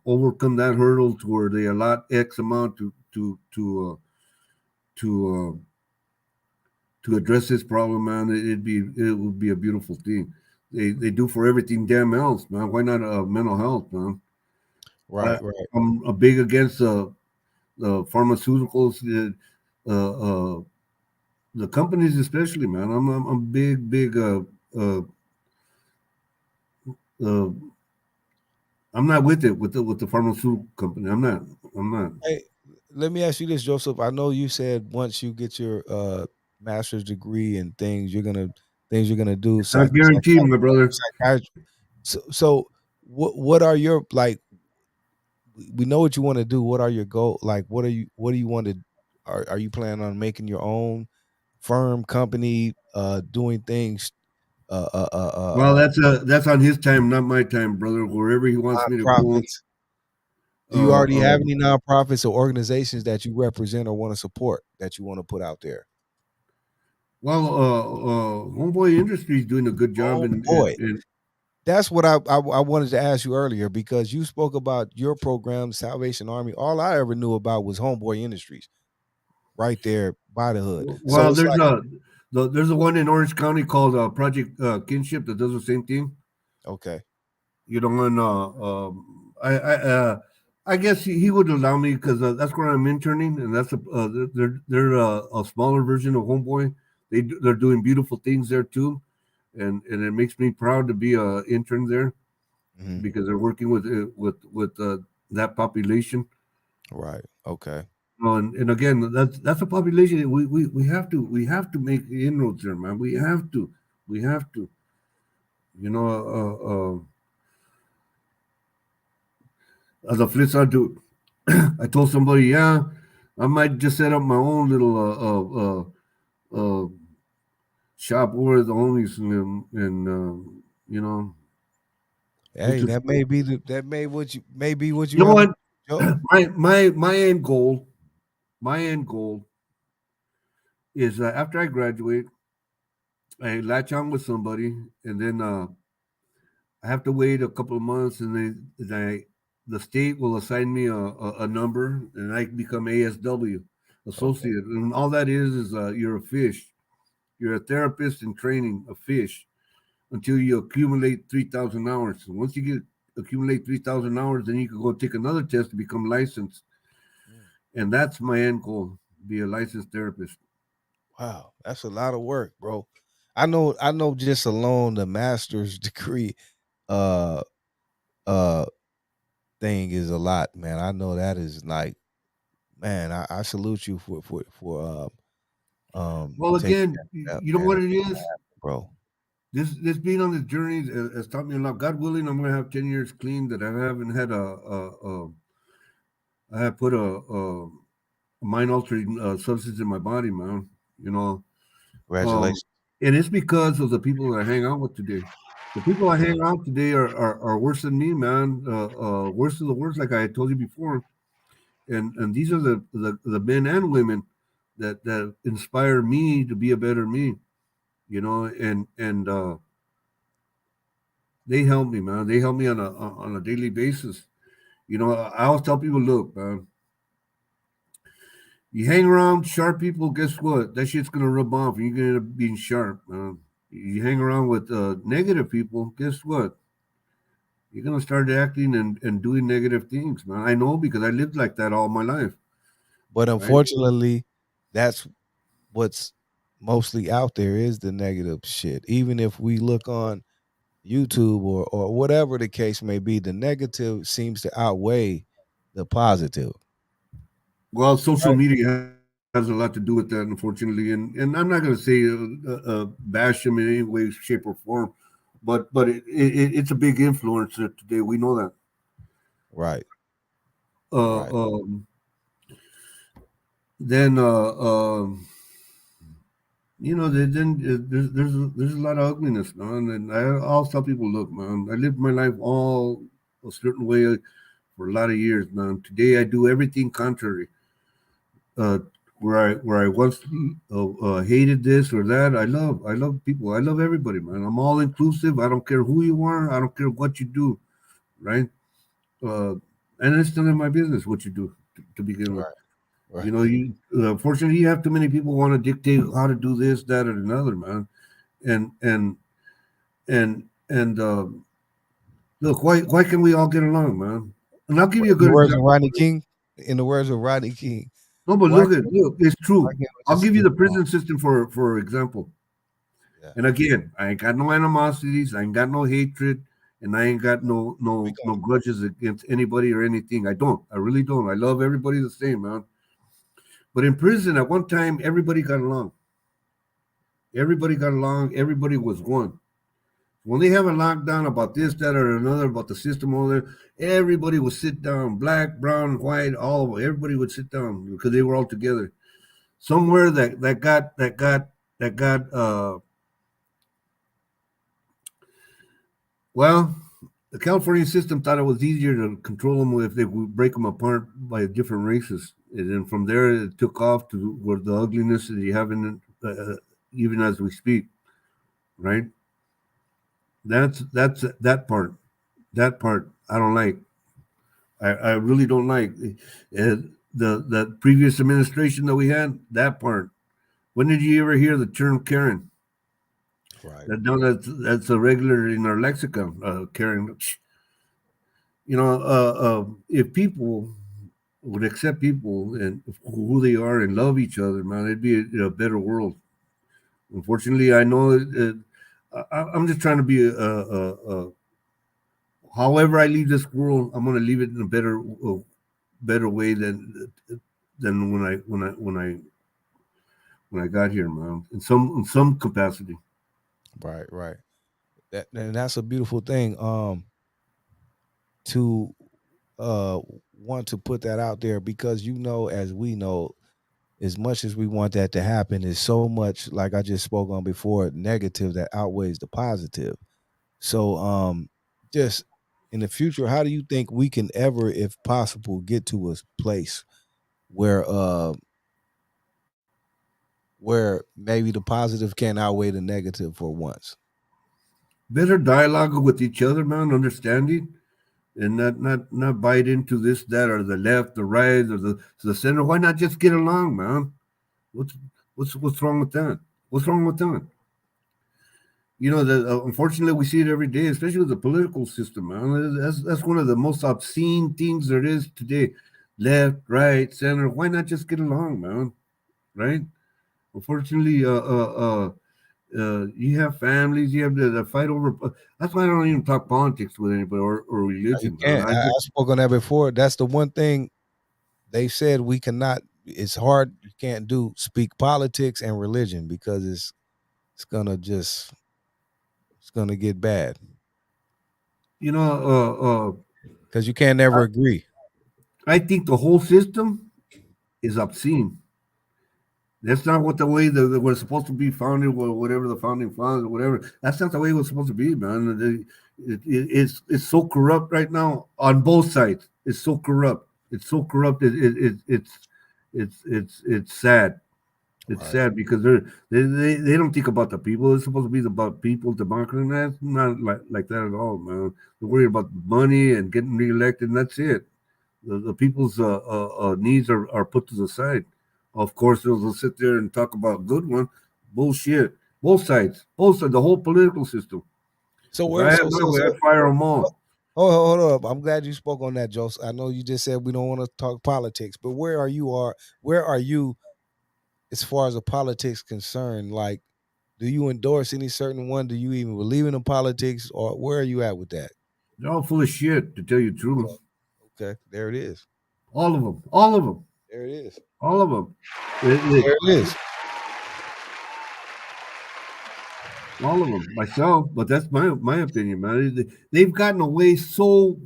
Speaker 3: overcome that hurdle to where they allot X amount to address this problem, man, it would be a beautiful thing. They do for everything damn else, man. Why not mental health, man?
Speaker 2: Right.
Speaker 3: I'm a big against the pharmaceuticals, the companies especially, man. I'm big. Uh, I'm not with it with the pharmaceutical company. I'm not.
Speaker 2: Hey, let me ask you this, Joseph. I know you said once you get your master's degree and things you're gonna do
Speaker 3: Not guaranteed, my brother.
Speaker 2: psychiatry. So what are your like? We know what you want to do. What are your goals? Like, what do you want to? Are you planning on making your own firm, company, doing things?
Speaker 3: Well, that's on his time, not my time, brother. Wherever he wants me to go.
Speaker 2: Nonprofits. Do you already have any nonprofits or organizations that you represent or want to support that you want to put out there?
Speaker 3: Well, Homeboy Industries doing a good job, and
Speaker 2: That's what I wanted to ask you earlier because you spoke about your program, Salvation Army. All I ever knew about was Homeboy Industries, right there by the hood. So
Speaker 3: well,
Speaker 2: it's like,
Speaker 3: there's a one in Orange County called Project Kinship that does the same thing.
Speaker 2: okay,
Speaker 3: You know, and I guess he would allow me because that's where I'm interning, and that's they're a smaller version of Homeboy. They're doing beautiful things there too, and it makes me proud to be a intern there because they're working with that population.
Speaker 2: right, okay.
Speaker 3: And again, that's a population we have to make inroads there, man. We have to, you know. As a flip side to, I told somebody, yeah, I might just set up my own little shop over the homies and you know.
Speaker 2: Hey, that may be what you
Speaker 3: You know
Speaker 2: have.
Speaker 3: what?
Speaker 2: Joe?
Speaker 3: My end goal, is after I graduate, I latch on with somebody, and then I have to wait a couple of months, and then the state will assign me a number, and I become ASW associate, and all that is you're a fish. You're a therapist in training, a fish, until you accumulate 3,000 hours. So once you accumulate 3,000 hours, then you can go take another test to become licensed, and that's my end goal: be a licensed therapist.
Speaker 2: Wow, that's a lot of work, bro. I know just alone the master's degree uh uh thing is a lot, man. I know that is like, man, I salute you for
Speaker 3: Well,
Speaker 2: taking
Speaker 3: again,
Speaker 2: that step,
Speaker 3: you know
Speaker 2: man.
Speaker 3: what
Speaker 2: That's
Speaker 3: it is.
Speaker 2: bro.
Speaker 3: This being on this journey has taught me a lot. God willing, I'm gonna have 10 years clean that I haven't had I have put a mind altering substance in my body, man. You know, um,
Speaker 2: Congratulations.
Speaker 3: and it's because of the people that I hang out with today. The people I hang out today are worse than me, man. Worse of the worst, like I told you before. And these are the men and women that inspire me to be a better me. You know, and they help me, man. They help me on a daily basis. You know, I always tell people, look, man, you hang around sharp people, guess what? That shit's gonna rub off, and you're gonna end up being sharp. You hang around with negative people, guess what? You're gonna start acting and doing negative things, man. I know because I lived like that all my life,
Speaker 2: But
Speaker 3: right?
Speaker 2: unfortunately, that's what's mostly out there is the negative shit. Even if we look on YouTube or whatever the case may be, the negative seems to outweigh the positive.
Speaker 3: Well, social
Speaker 2: Right.
Speaker 3: media has a lot to do with that, unfortunately, and I'm not gonna say bash them in any way, shape, or form, but it's a big influencer today. We know that.
Speaker 2: Right.
Speaker 3: Uh,
Speaker 2: Right.
Speaker 3: um, then you know, there's a lot of ugliness, man. And I'll tell people, look, man, I lived my life all a certain way for a lot of years, man. Today I do everything contrary. Uh, where I once hated this or that, I love people. I love everybody, man. I'm all inclusive. I don't care who you are. I don't care what you do, right? Uh, and it's none of my business what you do to begin with.
Speaker 2: Right. Right.
Speaker 3: You know, you fortunately you have too many people want to dictate how to do this, that, or another, man. And and look, why can we all get along, man? And I'll give you a
Speaker 2: In
Speaker 3: good
Speaker 2: the words of
Speaker 3: example.
Speaker 2: Rodney King. In the words of Rodney King.
Speaker 3: No, but
Speaker 2: Why
Speaker 3: look, it's true.
Speaker 2: can't we
Speaker 3: I'll
Speaker 2: just
Speaker 3: give you
Speaker 2: get
Speaker 3: the prison system for example.
Speaker 2: Yeah.
Speaker 3: And again, I ain't got no animosities, I ain't got no hatred, and I ain't got no grudges against anybody or anything. I don't. I really don't. I love everybody the same, man. But in prison, at one time, everybody got along. Everybody got along. Everybody was one. When they have a lockdown about this, that, or another, about the system over there, everybody would sit down, black, brown, white, all of them. Everybody would sit down because they were all together. Somewhere that got well, the California system thought it was easier to control them if they would break them apart by different races, and then from there it took off to where the ugliness that you have in it, even as we speak, right? That's that part. That part I don't like. I really don't like the previous administration that we had. That part. When did you ever hear the term Karen?
Speaker 2: right.
Speaker 3: That's a regular in our lexicon. Karen. You know, if people would accept people and who they are and love each other, man, it'd be a better world. Unfortunately, I know I'm just trying to be however I leave this world, I'm going to leave it in a better way than when I got here, man. In some capacity.
Speaker 2: Right. And that's a beautiful thing. To want to put that out there because as we know, as much as we want that to happen, is so much, like I just spoke on before, negative that outweighs the positive. So just in the future, how do you think we can ever, if possible, get to a place where maybe the positive can outweigh the negative for once?
Speaker 3: Better dialogue with each other, man, understanding, and not bite into this, that, or the left, the right, or the center. Why not just get along, man? What's wrong with that? What's wrong with that? You know, unfortunately, we see it every day, especially with the political system, man. That's one of the most obscene things there is today. Left, right, center. Why not just get along, man? Right? Unfortunately, you have families, you have the fight over. That's why I don't even talk politics with anybody or
Speaker 2: You
Speaker 3: religion.
Speaker 2: can't. I spoke on that before. That's the one thing they said we cannot. It's hard. You can't speak politics and religion because it's gonna get bad.
Speaker 3: You know,
Speaker 2: because you can't never agree.
Speaker 3: I think the whole system is obscene. That's not what the way that we're supposed to be founded, or whatever the founding fathers, or whatever. That's not the way it was supposed to be, man. It's so corrupt right now on both sides. It's so corrupt. It's so corrupt. It's sad. It's sad because they don't think about the people. It's supposed to be about people, democracy. And that's not like that at all, man. They're worried about money and getting reelected, and that's it. The people's needs are put to the side. Of course, they'll sit there and talk about good one. Bullshit. Both sides. The whole political system.
Speaker 2: So
Speaker 3: If
Speaker 2: where?
Speaker 3: I have my way, I'd fire them all.
Speaker 2: Hold up. I'm glad you spoke on that, Joseph. I know you just said we don't want to talk politics, but where are you as far as the politics concerned? Like, do you endorse any certain one? Do you even believe in the politics, or where are you at with that?
Speaker 3: They're all full of shit, to tell you the truth.
Speaker 2: Okay, there it is.
Speaker 3: All of them. All of them.
Speaker 2: There it is.
Speaker 3: All of them.
Speaker 2: There it is.
Speaker 3: All of them. Myself, but that's my opinion, man. They've gotten away so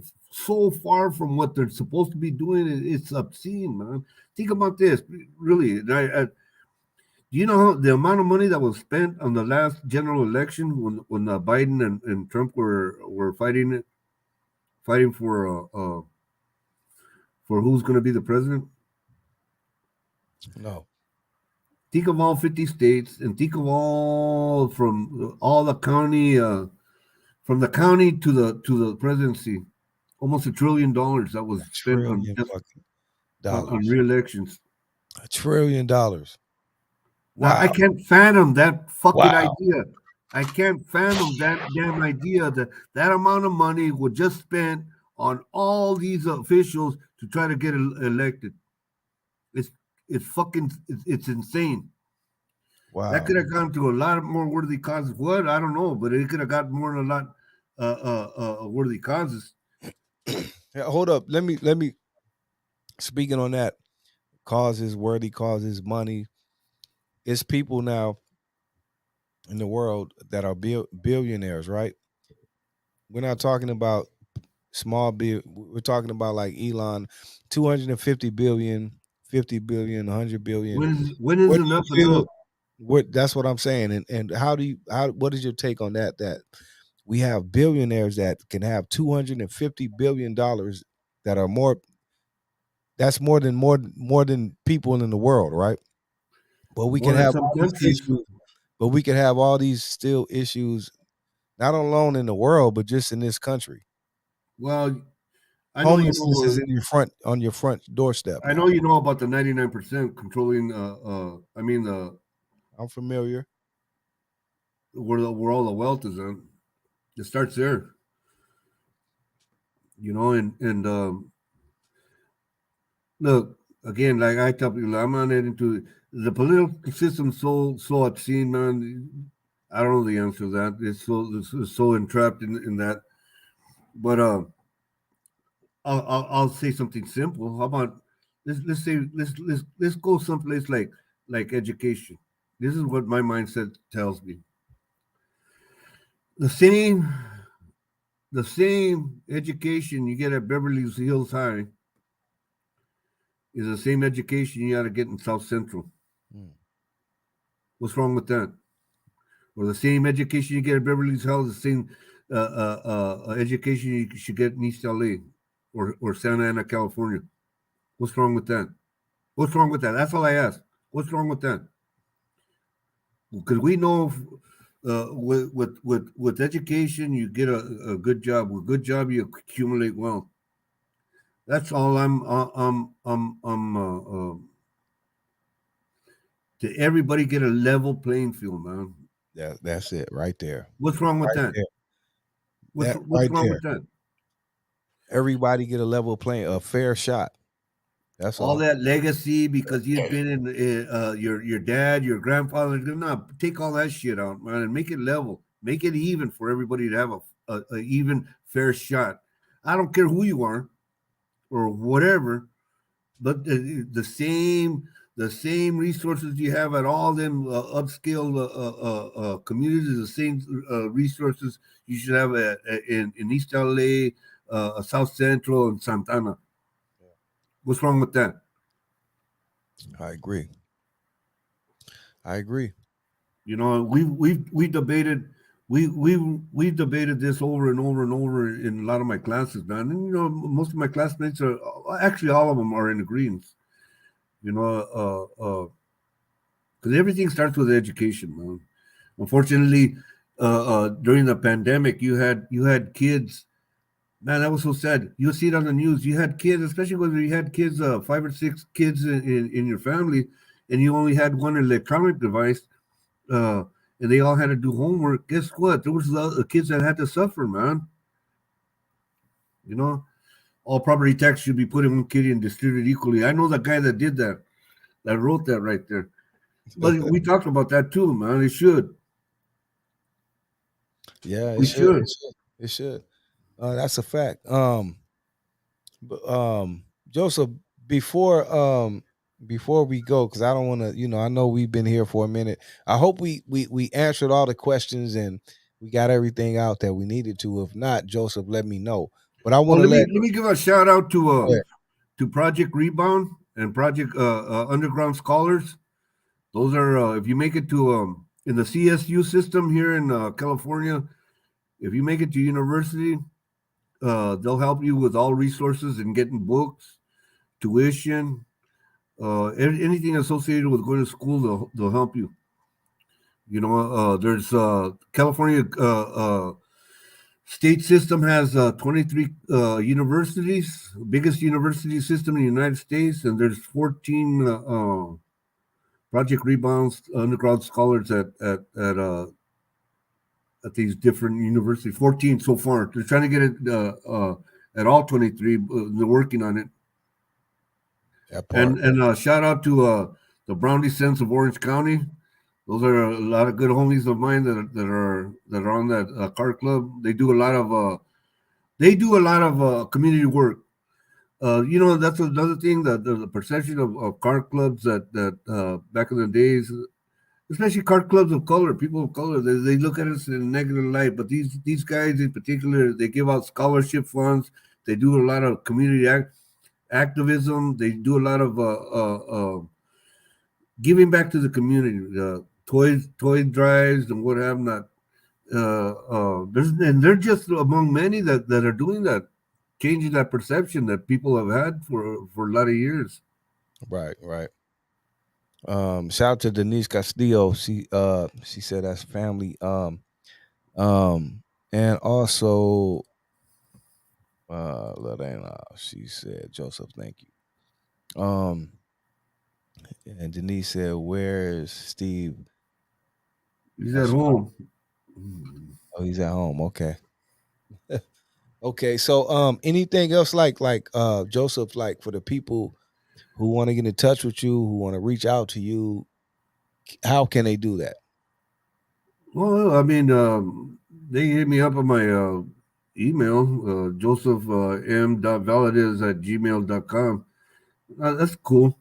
Speaker 3: far from what they're supposed to be doing. It's obscene, man. Think about this, really. Do you know the amount of money that was spent on the last general election when Biden and Trump were fighting for who's going to be the president?
Speaker 2: No.
Speaker 3: Think of all 50 states and think of all from all the county, from the county to the presidency, almost $1 trillion that was spent on re-elections.
Speaker 2: $1 trillion.
Speaker 3: Wow.
Speaker 2: Wow.
Speaker 3: I can't fathom that fucking idea. I can't fathom that damn idea that amount of money was just spent on all these officials to try to get elected. It's fucking it's insane.
Speaker 2: Wow.
Speaker 3: That could have gone to a lot more worthy causes. What? I don't know, but it could have got more than a lot worthy causes.
Speaker 2: Yeah, hold up. Let me speaking on that, causes, worthy causes, money. It's people now in the world that are billionaires, right? We're not talking about small bill. We're talking about like Elon, 250 billion, 50 billion, 100 billion.
Speaker 3: When is
Speaker 2: What do
Speaker 3: enough
Speaker 2: you feel-
Speaker 3: enough?
Speaker 2: What that's what I'm saying. And what is your take on that? That we have billionaires that can have $250 billion that are more. That's more than people in the world, right? But we
Speaker 3: More
Speaker 2: can
Speaker 3: than
Speaker 2: have
Speaker 3: some
Speaker 2: all these
Speaker 3: countries.
Speaker 2: issues. But we can have all these still issues, not alone in the world, but just in this country.
Speaker 3: Well, I know you
Speaker 2: Homelessness is
Speaker 3: know.
Speaker 2: on your front doorstep.
Speaker 3: I
Speaker 2: Now.
Speaker 3: know you know about the 99% controlling. I mean
Speaker 2: I'm familiar.
Speaker 3: where all the wealth is in. It starts there. You know, and look again, like I tell people, I'm not into the political system. So obscene, man. I don't know the answer to that. It's so entrapped in that. But I'll say something simple. How about let's go someplace like education. This is what my mindset tells me. The same the same education you get at Beverly Hills High is the same education you got to get in South Central.
Speaker 2: Mm.
Speaker 3: What's wrong with that? Or the same education you get at Beverly Hills High, the same education you should get in East LA or Santa Ana, California. What's wrong with that? What's wrong with that? That's all I ask. What's wrong with that? Because we know with education you get a good job. With good job you accumulate wealth. That's all to everybody get a level playing field, man.
Speaker 2: That's it right there.
Speaker 3: What's wrong with
Speaker 2: Right
Speaker 3: that?
Speaker 2: there.
Speaker 3: What's
Speaker 2: Right
Speaker 3: wrong
Speaker 2: there.
Speaker 3: with that?
Speaker 2: Everybody get a level playing, a fair shot. That's
Speaker 3: All
Speaker 2: all.
Speaker 3: that legacy because you've been in your dad, your grandfather. No, take all that shit out, man, and make it level. Make it even for everybody to have a even fair shot. I don't care who you are or whatever, but the same resources you have at all them upscale communities, the same resources you should have in East LA, South Central, and Santana. What's wrong with that?
Speaker 2: I agree.
Speaker 3: You know, we debated we debated this over and over and over in a lot of my classes, man. And you know, most of my classmates are actually all of them are in agreement. You know, because everything starts with education, man. Unfortunately, during the pandemic, you had kids. Man, that was so sad. You see it on the news. You had kids, especially when you had kids, 5 or 6 kids in your family, and you only had one electronic device, and they all had to do homework. Guess what? There was kids that had to suffer, man. You know, all property tax should be put in one kitty and distributed equally. I know the guy that did that, that wrote that right there. But we talked about that too, man. It should.
Speaker 2: Yeah,
Speaker 3: We should.
Speaker 2: It should. That's a fact. Joseph, before we go, because I don't want to, I know we've been here for a minute. I hope we answered all the questions and we got everything out that we needed to. If not, Joseph, let me know. But I want to
Speaker 3: let me give a shout out to Project Rebound and Project Underground Scholars. Those are if you make it to in the CSU system here in California, if you make it to university, they'll help you with all resources and getting books, tuition, anything associated with going to school. They'll help you. You know, there's California state system has 23 universities, biggest university system in the United States, and there's 14 Project Rebounds undergrad scholars at these different universities. 14 so far. They're trying to get it at all 23. They're working on it.
Speaker 2: That part.
Speaker 3: And shout out to the Brownie Sense of Orange County. Those are a lot of good homies of mine that are on that car club. They do a lot of community work. That's another thing that the perception of car clubs that back in the days, especially car clubs of color, people of color, they look at us in a negative light. But these guys in particular, they give out scholarship funds. They do a lot of community activism. They do a lot of giving back to the community, toy drives and what have not. And they're just among many that are doing that, changing that perception that people have had for a lot of years.
Speaker 2: Right. Shout out to Denise Castillo. She said that's family. And also Lorena, she said, Joseph, thank you. And Denise said, where's Steve?
Speaker 3: He's at home.
Speaker 2: Oh, he's at home. Okay. Okay. So anything else like Joseph, like for the people who want to get in touch with you, who want to reach out to you, how can they do that?
Speaker 3: Well, I mean, they hit me up on my email, joseph.m.valadez@gmail.com. That's cool.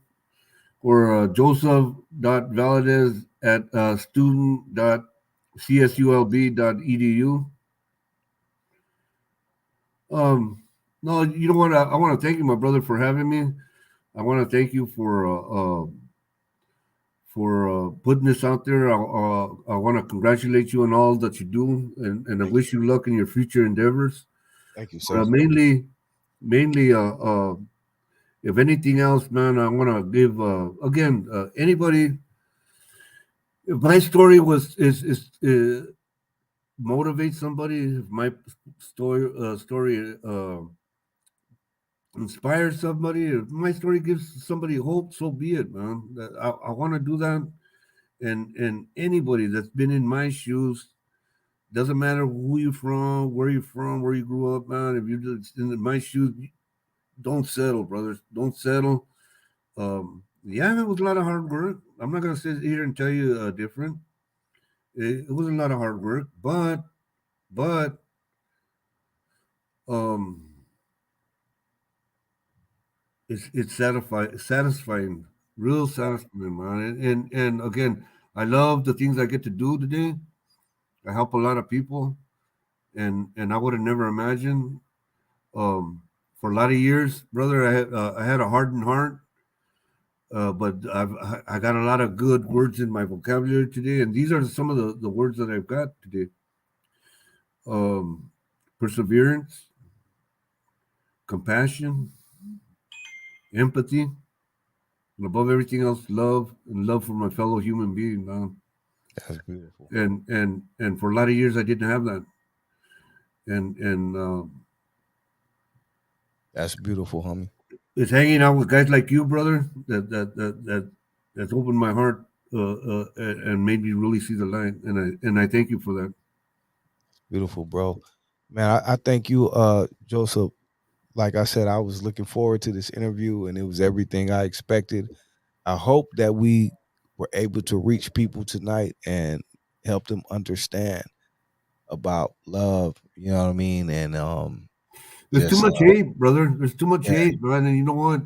Speaker 3: Or joseph.valadez@student.csulb.edu. No, you know what? I want to thank you, my brother, for having me. I want to thank you for putting this out there. I want to congratulate you on all that you do, and I wish you luck in your future endeavors.
Speaker 2: Thank you, sir.
Speaker 3: Mainly, if anything else, man, I want to give again anybody. If my story is motivate somebody, if my story inspires somebody, if my story gives somebody hope, so be it, man. I want to do that, and anybody that's been in my shoes, doesn't matter who you're from, where you're from, where you grew up, man. If you're just in my shoes, don't settle, brothers. Don't settle. Yeah, it was a lot of hard work. I'm not gonna sit here and tell you different. It was a lot of hard work, but um, it's satisfying, real satisfying, man. And again, I love the things I get to do today. I help a lot of people, and I would have never imagined. For a lot of years, brother, I had a hardened heart. But I got a lot of good words in my vocabulary today, and these are some of the words that I've got today. Perseverance, compassion, empathy, and above everything else, love and love for my fellow human being, man.
Speaker 2: That's beautiful.
Speaker 3: And for a lot of years, I didn't have that, and
Speaker 2: that's beautiful, homie.
Speaker 3: It's hanging out with guys like you, brother, that's opened my heart and made me really see the light, and I thank you for that.
Speaker 2: Beautiful, bro. Man, I thank you, Joseph. Like I said, I was looking forward to this interview, and it was everything I expected. I hope that we were able to reach people tonight and help them understand about love. You know what I mean? And
Speaker 3: there's too much hate, brother. There's too much hate, man. And you know what?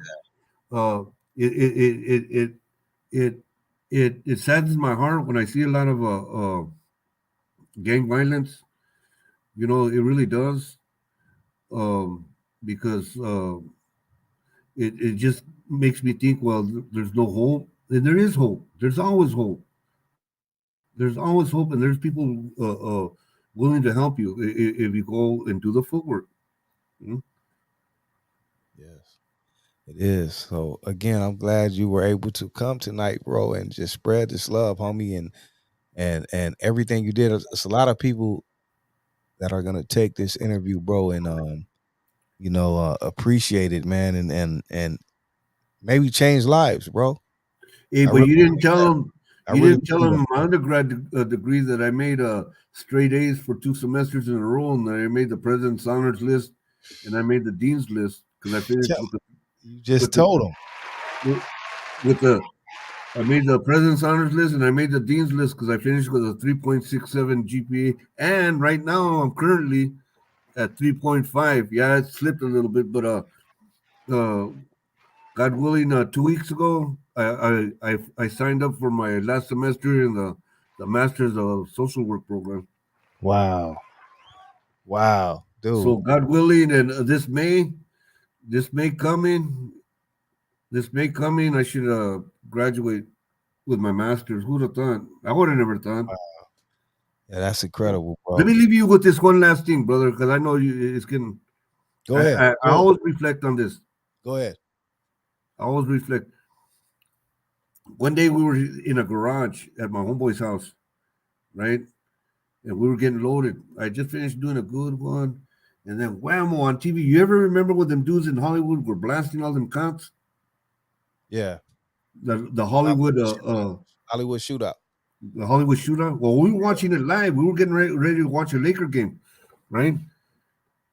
Speaker 3: It saddens my heart when I see a lot of gang violence. You know, it really does. Because it just makes me think, well, there's no hope. And there is hope. There's always hope. There's always hope, and there's people willing to help you if you go and do the footwork.
Speaker 2: Yes, it is. So again, I'm glad you were able to come tonight, bro, and just spread this love, homie, and everything you did. It's a lot of people that are gonna take this interview, bro, and appreciate it, man, and maybe change lives, bro.
Speaker 3: Hey, but you didn't tell them. You didn't tell them my undergrad degree that I made straight A's for 2 semesters in a row, and that I made the president's honors list and I made the dean's list because I finished
Speaker 2: Tell-
Speaker 3: with the
Speaker 2: You just
Speaker 3: with the-
Speaker 2: told him.
Speaker 3: with the. I made the president's honors list and I made the dean's list because I finished with a 3.67 GPA. And right now I'm currently at 3.5. Yeah, it slipped a little bit, but God willing, 2 weeks ago, I signed up for my last semester in the Masters of Social Work program.
Speaker 2: Wow, dude.
Speaker 3: So God willing, and this May coming, I should graduate with my master's. Who'd have thought? I would have never thought.
Speaker 2: Yeah, that's incredible, bro.
Speaker 3: Let me leave you with this one last thing, brother, because I know it's getting.
Speaker 2: Go ahead.
Speaker 3: I always reflect on this.
Speaker 2: Go ahead.
Speaker 3: I always reflect. One day we were in a garage at my homeboy's house, right? And we were getting loaded. I just finished doing a good one. And then whammo on TV. You ever remember when them dudes in Hollywood were blasting all them cops?
Speaker 2: Yeah.
Speaker 3: The Hollywood
Speaker 2: Hollywood shootout.
Speaker 3: The Hollywood shootout. Well, we were watching it live. We were getting ready to watch a Laker game, right?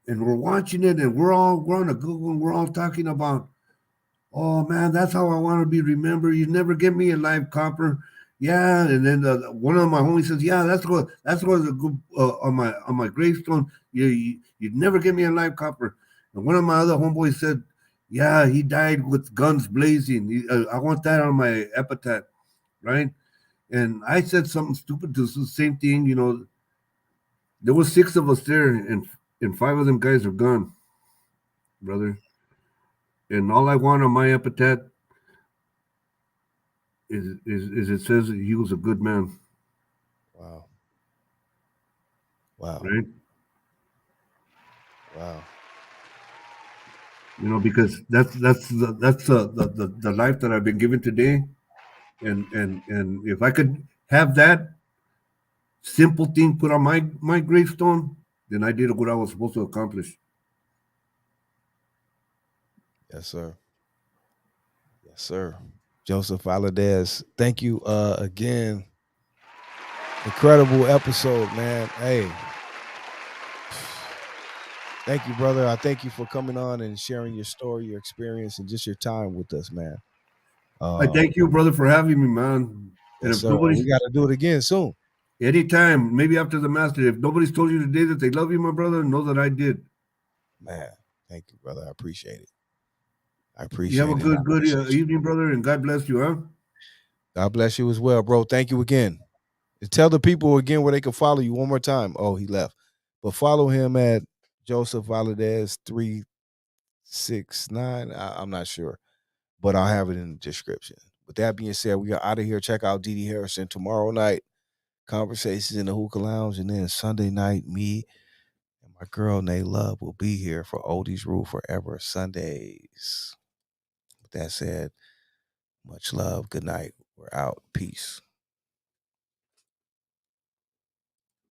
Speaker 3: And we're watching it, and we're on a good one. We're all talking about, oh man, that's how I want to be remembered. You never give me a live copper. Yeah, and then one of my homies says, "Yeah, that's what a good on my gravestone. You'd never give me a live copper." And one of my other homeboys said, "Yeah, he died with guns blazing. I want that on my epitaph, right?" And I said something stupid to the same thing. You know, there was 6 of us there, and 5 of them guys are gone, brother. And all I want on my epitaph is it says that he was a good man.
Speaker 2: Wow.
Speaker 3: Right?
Speaker 2: Wow.
Speaker 3: You know, because that's the life that I've been given today, and if I could have that simple thing put on my gravestone, then I did what I was supposed to accomplish.
Speaker 2: Yes, sir. Yes, sir. Joseph Valadez, thank you again. Incredible episode, man. Hey, thank you, brother. I thank you for coming on and sharing your story, your experience, and just your time with us, man.
Speaker 3: I thank you, brother, for having me, man. And
Speaker 2: Yes,
Speaker 3: if
Speaker 2: sir.
Speaker 3: nobody's
Speaker 2: We got to do it again soon.
Speaker 3: anytime, maybe after the master, if nobody's told you today that they love you, my brother, know that I did.
Speaker 2: Man, thank you, brother. I appreciate it.
Speaker 3: You have a good evening, brother, and God bless you, huh?
Speaker 2: God bless you as well, bro. Thank you again. Tell the people again where they can follow you one more time. Oh, he left. But follow him at Joseph Valadez 369. I'm not sure, but I'll have it in the description. With that being said, we are out of here. Check out DD Hairston tomorrow night. Conversations in the Hookah Lounge, and then Sunday night, me and my girl Nay Love will be here for Oldies Rule Forever Sundays. With that said, much love. Good night. We're out. Peace.